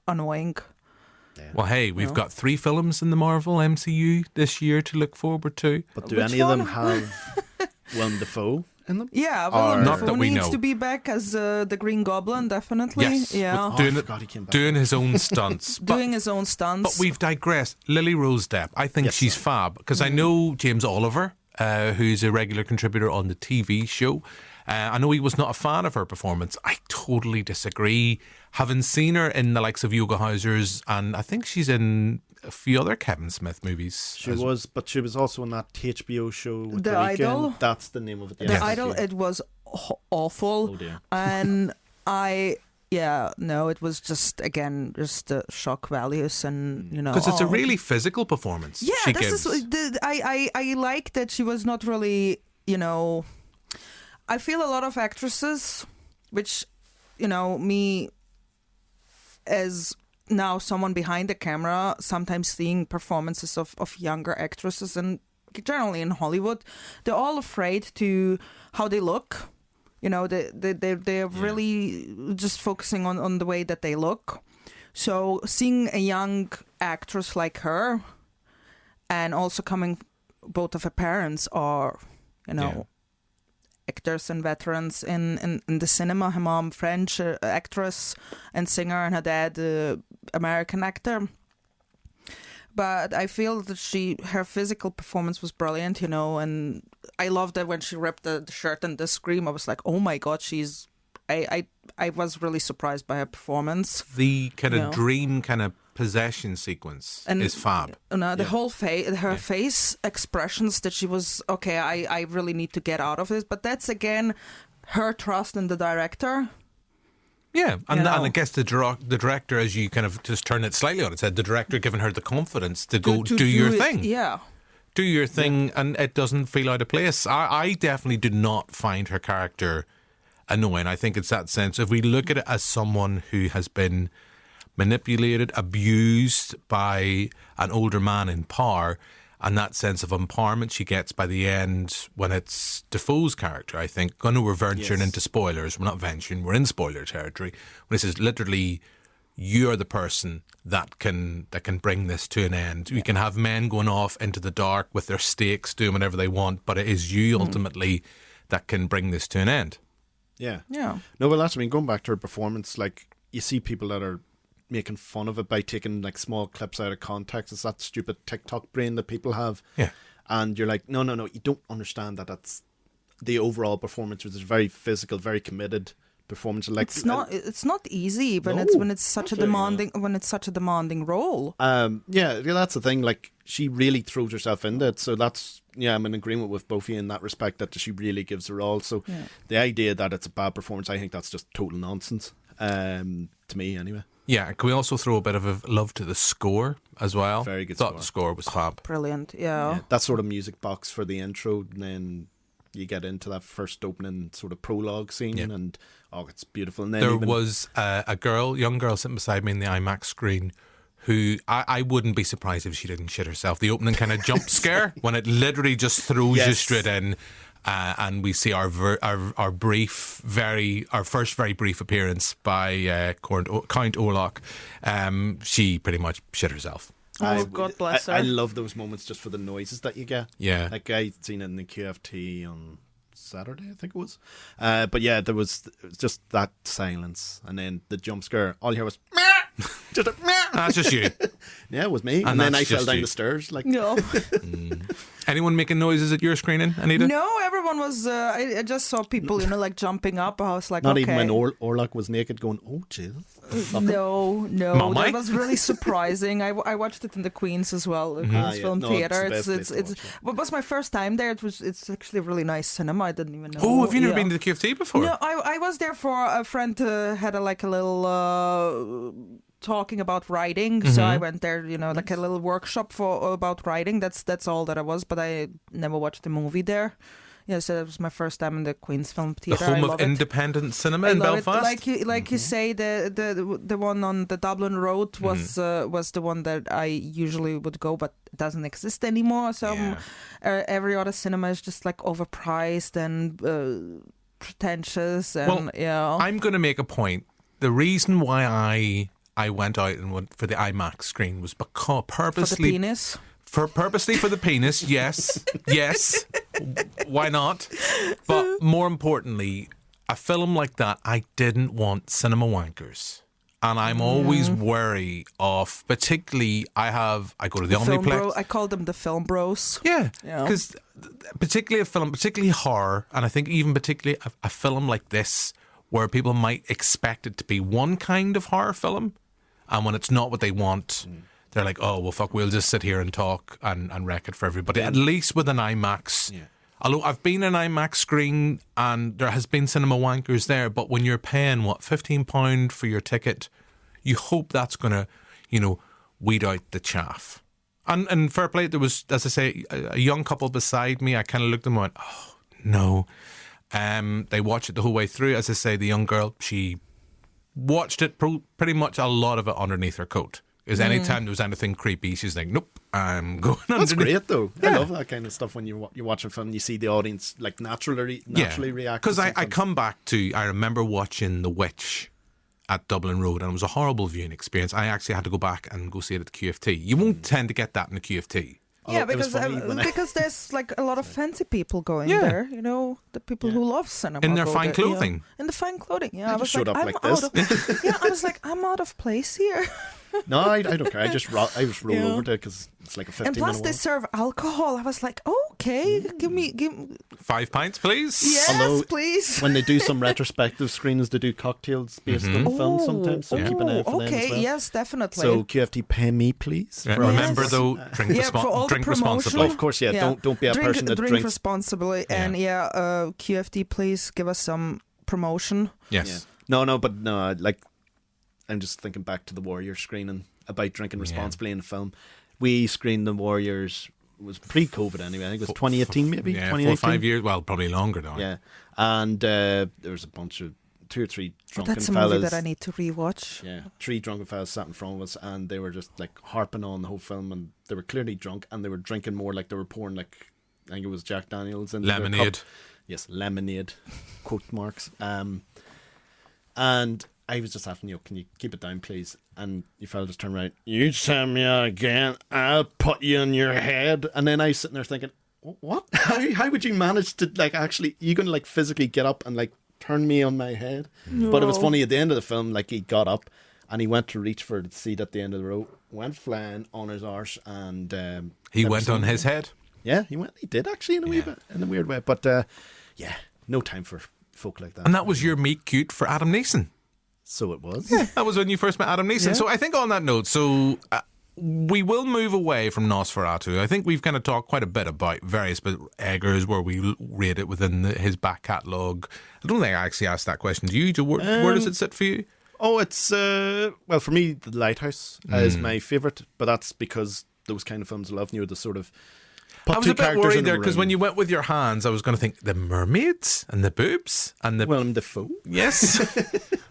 annoying. Yeah. Well, hey, we've got 3 films in the Marvel MCU this year to look forward to. But do any of them have Willem Dafoe in them? Yeah, Willem Dafoe needs to be back as the Green Goblin, definitely. Yes, yeah. Doing his own stunts. But we've digressed. Lily Rose Depp, I think she's fab, because I know James Oliver, who's a regular contributor on the TV show. I know he was not a fan of her performance. I totally disagree. Having seen her in the likes of Jurkovic, and I think she's in a few other Kevin Smith movies. She was also in that HBO show with The Idol. That's the name of it. The Idol, it was awful. Oh dear. And it was just shock values, and because it's a really physical performance. Yeah, she gives. I like that she was not really, I feel a lot of actresses, which, me as now someone behind the camera, sometimes seeing performances of younger actresses, and generally in Hollywood, they're all afraid to how they look. They're really just focusing on the way that they look. So seeing a young actress like her, and also coming, both of her parents are, actors and veterans in the cinema. Her mom, French actress and singer, and her dad, American actor. But I feel that her physical performance was brilliant, and I loved that when she ripped the shirt and the scream. I was like, oh my God, I was really surprised by her performance. The kind of dream kind of possession sequence is fab. The whole face expressions that she was, okay, I really need to get out of this. But that's again her trust in the director. Yeah, and know? I guess the director, as you kind of just turn it slightly on its head, the director giving her the confidence to go To do your it, thing. Yeah. Do your thing, and it doesn't feel out of place. I definitely did not find her character annoying. I think it's that sense. If we look at it as someone who has been manipulated, abused by an older man in power, and that sense of empowerment she gets by the end when it's Defoe's character, I think. I know we're venturing into spoilers. We're not venturing, we're in spoiler territory. When it says literally, you're the person that can bring this to an end. We can have men going off into the dark with their stakes, doing whatever they want, but it is you ultimately that can bring this to an end. Yeah. Yeah. No, well, that's, I mean, going back to her performance, like, you see people that are making fun of it by taking, like, small clips out of context. It's that stupid TikTok brain that people have. Yeah. And you're like, no, you don't understand that that's the overall performance, which is very physical, very committed performance. Like, It's not easy when it's such a demanding role. Yeah, that's the thing. Like, she really throws herself into it. So that's, yeah, I'm in agreement with both of you in that respect, that she really gives her all. So the idea that it's a bad performance, I think that's just total nonsense. To me, anyway. Yeah, can we also throw a bit of a love to the score as well? Very good Thought the score was fab. Brilliant, yeah. That sort of music box for the intro, and then you get into that first opening sort of prologue scene, and it's beautiful. And then there was a young girl sitting beside me in the IMAX screen who I wouldn't be surprised if she didn't shit herself. The opening kind of jump scare when it literally just throws you straight in. And we see our first very brief appearance by Count Orlok. She pretty much shit herself. Oh, God bless her. I love those moments just for the noises that you get. Yeah. Like, I'd seen it in the QFT on Saturday, I think it was. But yeah, it was just that silence. And then the jump scare, all you hear was, meh! Just a, meh! That's just you. Yeah, it was me. And then I fell down you. the stairs. Like, No. Anyone making noises at your screening, Anita? No, everyone was. I just saw people, like jumping up. I was like, not okay. even when Orlok was naked, going, "Oh, Jesus." No, Mama? that was really surprising. I watched it in the Queen's as well, the Queen's Film Theatre. It was my first time there. It's actually a really nice cinema. I didn't even know. Oh, have you never been to the QFT before? No, I was there for a friend had a little. Talking about writing, so I went there, like a little workshop about writing. That's all that I was, but I never watched the movie there. Yeah, so that was my first time in the Queen's Film Theatre. The home of independent cinema in Belfast. Like you say, the one on the Dublin Road was the one that I usually would go, but it doesn't exist anymore. So every other cinema is just like overpriced and pretentious. And I'm going to make a point. The reason why I went out and went for the IMAX screen was because purposely for the penis. Purposely for the penis, yes. Why not? But more importantly, a film like that, I didn't want cinema wankers. And I'm always wary of, particularly, I go to the Omniplex. I call them the film bros. Yeah, because particularly a film, particularly horror, and I think even particularly a film like this, where people might expect it to be one kind of horror film, and when it's not what they want, they're like, oh, well, fuck, we'll just sit here and talk and wreck it for everybody. At least with an IMAX. Yeah. Although I've been in an IMAX screen and there has been cinema wankers there, but when you're paying, £15 for your ticket, you hope that's going to, weed out the chaff. And fair play, there was, as I say, a young couple beside me. I kind of looked at them and went, oh, no. They watched it the whole way through. As I say, the young girl, she watched it pretty much a lot of it underneath her coat. Because anytime there was anything creepy, she's like, nope, I'm going underneath. That's great, though. Yeah. I love that kind of stuff when you watch a film and you see the audience like naturally react. Because I come back to, I remember watching The Witch at Dublin Road, and it was a horrible viewing experience. I actually had to go back and go see it at the QFT. You won't tend to get that in the QFT. Yeah, because there's like a lot of fancy people going there, the people who love cinema. In their fine clothing. In the fine clothing, yeah. I was showed up like this. I was like, I'm out of place here. No, I don't care. I just roll over there because it's like a 15-minute And plus they serve alcohol. I was like, okay, give me 5 pints, please. Yes, although, please. When they do some retrospective screenings, they do cocktails based on film sometimes. So keep an eye out for them as well. Yes, definitely. So QFT, pay me, please. Yeah, remember though, drink responsibly. Of course, Don't be a person that drink drinks responsibly. And QFT, please give us some promotion. Yes. but like, I'm just thinking back to the Warriors screening about drinking responsibly in film. We screened the Warriors, it was pre-COVID anyway. I think it was 2018 maybe? Yeah, 2018? 4 or 5 years. Well, probably longer now. Yeah. And there was a bunch of 2 or 3 drunken That's a fellas. movie that I need to rewatch. Yeah, 3 drunken fellas sat in front of us, and they were just like harping on the whole film, and they were clearly drunk, and they were drinking more, like they were pouring, like, I think it was Jack Daniels into their Lemonade. cup. Yes, lemonade, quote marks. And I was just asking, can you keep it down, please? And you fella just turned around, you tell me again, I'll put you in your head. And then I was sitting there thinking, what? How would you manage to, like, actually, you going to, like, physically get up and, like, turn me on my head? No. But it was funny, at the end of the film, like, he got up and he went to reach for the seat at the end of the row, went flying on his arse, and He went on his head? Yeah, he did actually, in a wee bit, in a weird way. But yeah, no time for folk like that. And that was your meet cute for Adam Neeson. So it was. Yeah, that was when you first met Adam Neeson. Yeah. So I think on that note, we will move away from Nosferatu. I think we've kind of talked quite a bit about various Eggers, where we rate it within his back catalogue. I don't think I actually asked that question to you. Where does it sit for you? Oh, it's, well, for me, The Lighthouse is my favourite, but that's because those kind of films I love, the sort of... I was a bit worried there because when you went with your hands, I was going to think the mermaids and the boobs and the Willem Dafoe. Yes,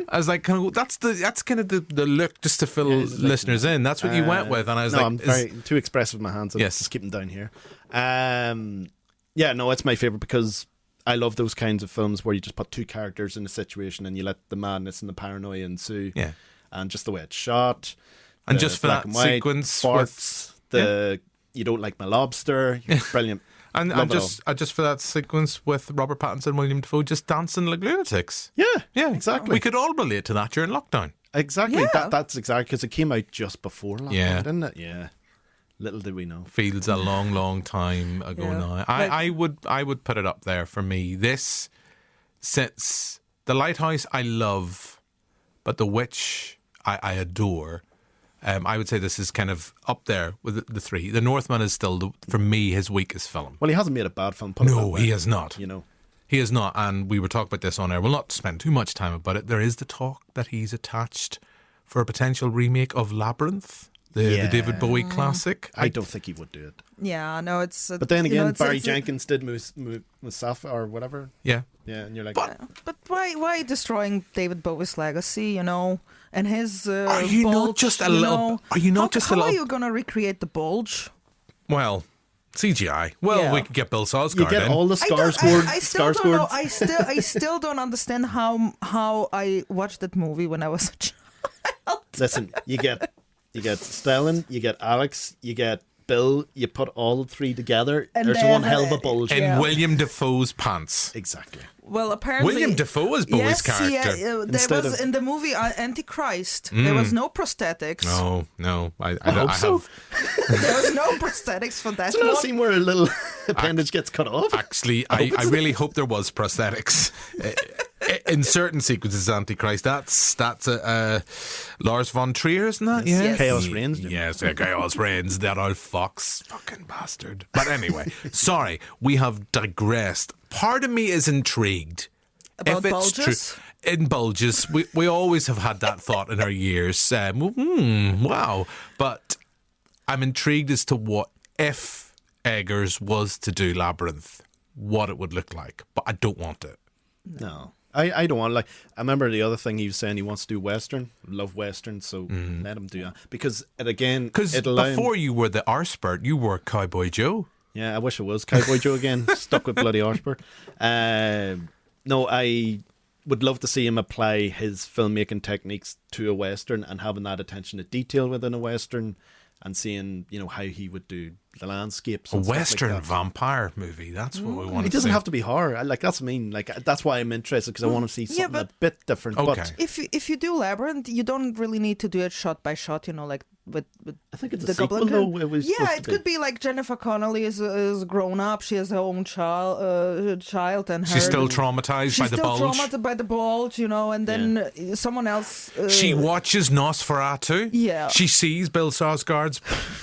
I was like, that's kind of the look just to fill listeners in. That's what you went with, and I was I'm very too expressive with my hands. Yes, just keep them down here. Yeah, no, it's my favorite because I love those kinds of films where you just put 2 characters in a situation and you let the madness and the paranoia ensue. Yeah, and just the way it's shot, and just for that sequence, you don't like my lobster. You're brilliant. And just for that sequence with Robert Pattinson and William Dafoe just dancing like lunatics. Yeah, exactly. We could all relate to that during lockdown. Exactly. Yeah. That's exactly because it came out just before lockdown, didn't it? Yeah. Little did we know. Feels a long, long time ago now. I would put it up there for me. This, since The Lighthouse I love, but The Witch I adore. I would say this is kind of up there with the 3. The Northman is still, for me, his weakest film. Well, he hasn't made a bad film. No, he has not. He has not. And we were talking about this on air. We'll not spend too much time about it. There is the talk that he's attached for a potential remake of Labyrinth, the David Bowie classic. I don't think he would do it. Yeah, no, it's... But then again, Barry Jenkins did Musafa or whatever. Yeah. Yeah, and you're like... But why destroying David Bowie's legacy, and his Are you bulge, not just a little... Are you not just a little... How are you going to recreate the bulge? Well, CGI. Well, we could get Bill Skarsgård You get all the Skarsgård. I still don't understand how I watched that movie when I was a child. Listen, you get Stellan, you get Alex, you get Bill, you put all 3 together, and there's then, one hell of a bulge. In William Dafoe's pants. Exactly. Well, apparently... William Dafoe is Bowie's character. There was, in the movie Antichrist, there was no prosthetics. No. I hope so. There was no prosthetics for that It's not a scene where a little appendage gets cut off. Actually, I really hope there was prosthetics. In certain sequences, Antichrist, that's Lars von Trier, isn't that? Yeah. Yes. Chaos Reigns. Yes, Chaos Reigns, that old fox. Fucking bastard. But anyway, sorry, we have digressed. Part of me is intrigued. About if it's bulges? True, in bulges, we always have had that thought in our years. Wow. But I'm intrigued as to what if Eggers was to do Labyrinth, what it would look like. But I don't want it. No. I don't want, like, I remember the other thing he was saying, he wants to do Western, love Western, so let him do that. Because before you were the Arspert, you were Cowboy Joe. Yeah, I wish it was Cowboy Joe again, stuck with bloody Arspert. No, I would love to see him apply his filmmaking techniques to a Western and having that attention to detail within a Western and seeing, how he would do the landscapes. A And Western like vampire movie. That's what we want to see. It doesn't have to be horror. That's what I mean. Like, that's why I'm interested, because I want to see something a bit different. Okay. But if you do Labyrinth, you don't really need to do it shot by shot, like with I think it's the a sequel, Goblin though. King. It was It could be like Jennifer Connelly is grown up. She has her own child, and she's still traumatized by the bulge. She's still traumatized by the bulge, and then someone else. She watches Nosferatu. Yeah. She sees Bill Skarsgård's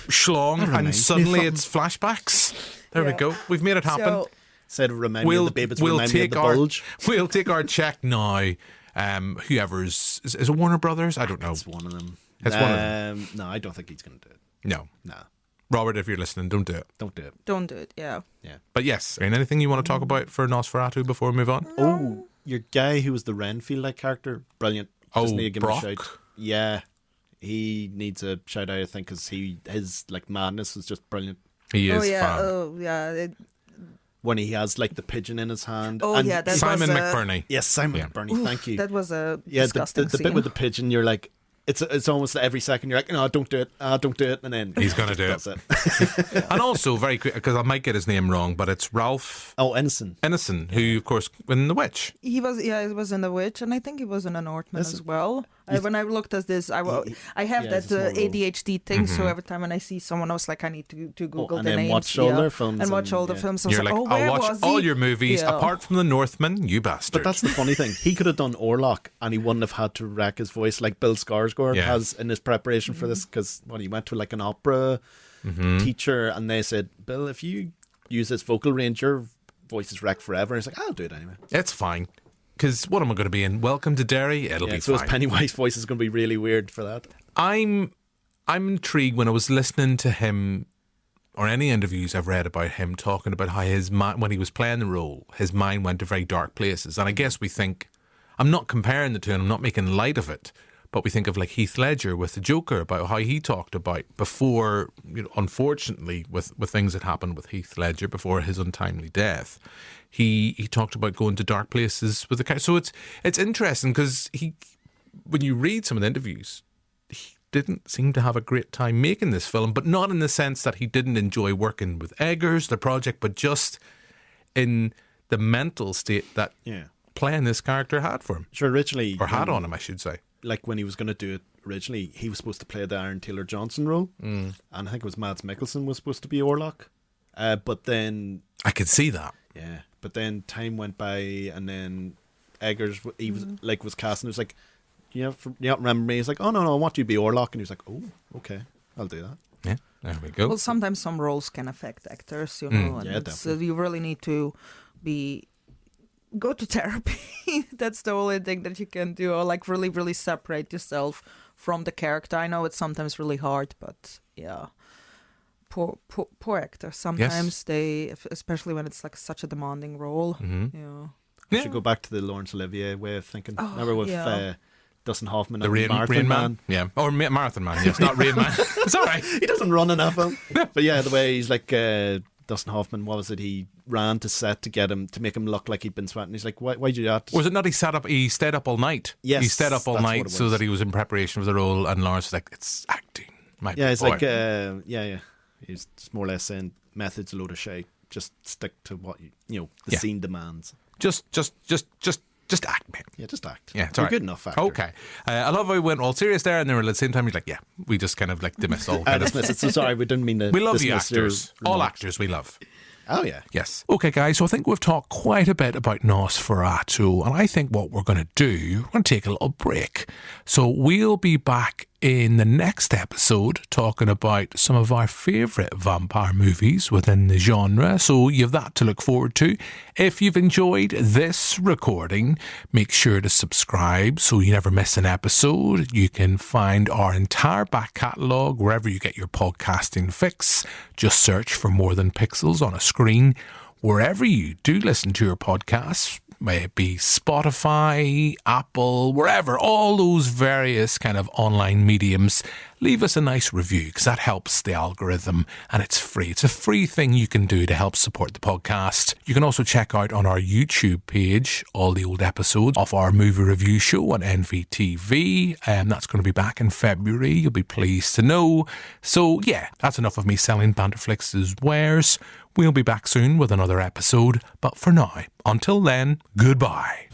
schlong, and suddenly it's flashbacks. There we go. We've made it happen. Said remind me of the baby. Remind me of the bulge. We'll take our check now. whoever's... Is it Warner Brothers? I don't know. It's one of them. It's one of them. No, I don't think he's going to do it. No. Nah. Robert, if you're listening, don't do it. Don't do it. Don't do it, yeah. But yes, anything you want to talk about for Nosferatu before we move on? Oh, your guy who was the Renfield-like character, brilliant. Just need to give him a shout. Yeah, he needs a shout out, I think, because his like madness is just brilliant. He is yeah. fun. Oh, yeah. When he has like the pigeon in his hand. Oh, and yeah. That Simon was, McBurney. Yes, Simon McBurney. Thank you. That was a the disgusting bit scene. with the pigeon. You're like, it's almost like every second you're like, no, don't do it, don't do it, and then he's going to do does it. Yeah. And also, very quick, because I might get his name wrong, but it's Ralph Ineson, who, of course, in The Witch. He was in The Witch, and I think he was in a Northman as well. When I looked at this, I have that ADHD thing, so every time when I see someone else, like I need to Google the names. Watch all their films. And watch all the films. I was You're like, where I'll watch was all he? your movies, apart from The Northman, you bastard. But that's the funny thing. He could have done Orlok, and he wouldn't have had to wreck his voice like Bill Skarsgård has in his preparation for this, because he went to like an opera teacher, and they said, Bill, if you use this vocal range, your voice is wrecked forever. And he's like, I'll do it anyway. It's fine. Because what am I going to be in? Welcome to Derry? It'll be so fine. his Pennywise voice is going to be really weird for that. I'm intrigued when I was listening to him, or any interviews I've read about him talking about how his mind, when he was playing the role, his mind went to very dark places. And I guess we think, I'm not comparing the two and I'm not making light of it, but we think of like Heath Ledger with the Joker, about how he talked about before, unfortunately, with things that happened with Heath Ledger before his untimely death. He talked about going to dark places with the character. So it's interesting because when you read some of the interviews, he didn't seem to have a great time making this film, but not in the sense that he didn't enjoy working with Eggers, the project, but just in the mental state that playing this character had for him. Sure, originally... Or had on him, I should say. Like when he was going to do it originally, he was supposed to play the Aaron Taylor Johnson role, and I think it was Mads Mikkelsen was supposed to be Orlok. But then... I could see that. Yeah, but then time went by, and then Eggers, he was cast, and it was like, you don't remember me? He's like, oh no, I want you to be Orlok, and he was like, oh, okay, I'll do that. Yeah, there we go. Well, sometimes some roles can affect actors, and definitely. you really need to go to therapy. That's the only thing that you can do, or like really, really separate yourself from the character. I know it's sometimes really hard, but yeah. Poor actors. Sometimes they, especially when it's like such a demanding role. We should go back to the Laurence Olivier way of thinking. Remember with Dustin Hoffman and the Rain Man? Yeah. Or Marathon Man, yes. Not Rain Man. It's all right. He doesn't run enough. But yeah, the way he's like Dustin Hoffman, what was it? He ran to set to make him look like he'd been sweating. He's like, why do you do that? Was it not he stayed up all night? Yes. He stayed up all night so that he was in preparation for the role, and Laurence was like, it's acting. It's like, he's just more or less saying method's a load of shit. Just stick to what the scene demands. Just act, man. Yeah, just act. Yeah, it's You're right. Good enough actor. Okay. I love how we went all serious there, and then at the same time, you're like, yeah, we just kind of like dismiss all. Dismiss it. So sorry, we didn't mean to. We love you, actors. All actors we love. Oh, yeah. Yes. Okay, guys, so I think we've talked quite a bit about Nosferatu, and I think what we're going to do, we're going to take a little break. So we'll be back in the next episode talking about some of our favourite vampire movies within the genre, so you have that to look forward to. If you've enjoyed this recording, make sure to subscribe so you never miss an episode. You can find our entire back catalogue wherever you get your podcasting fix. Just search for More Than Pixels on a screen. Wherever you do listen to your podcasts, may it be Spotify, Apple, wherever, all those various kind of online mediums, leave us a nice review because that helps the algorithm, and it's free. It's a free thing you can do to help support the podcast. You can also check out on our YouTube page all the old episodes of our movie review show on NVTV, and that's going to be back in February. You'll be pleased to know. So yeah, that's enough of me selling BanterFlix's wares. We'll be back soon with another episode, but for now, until then, goodbye.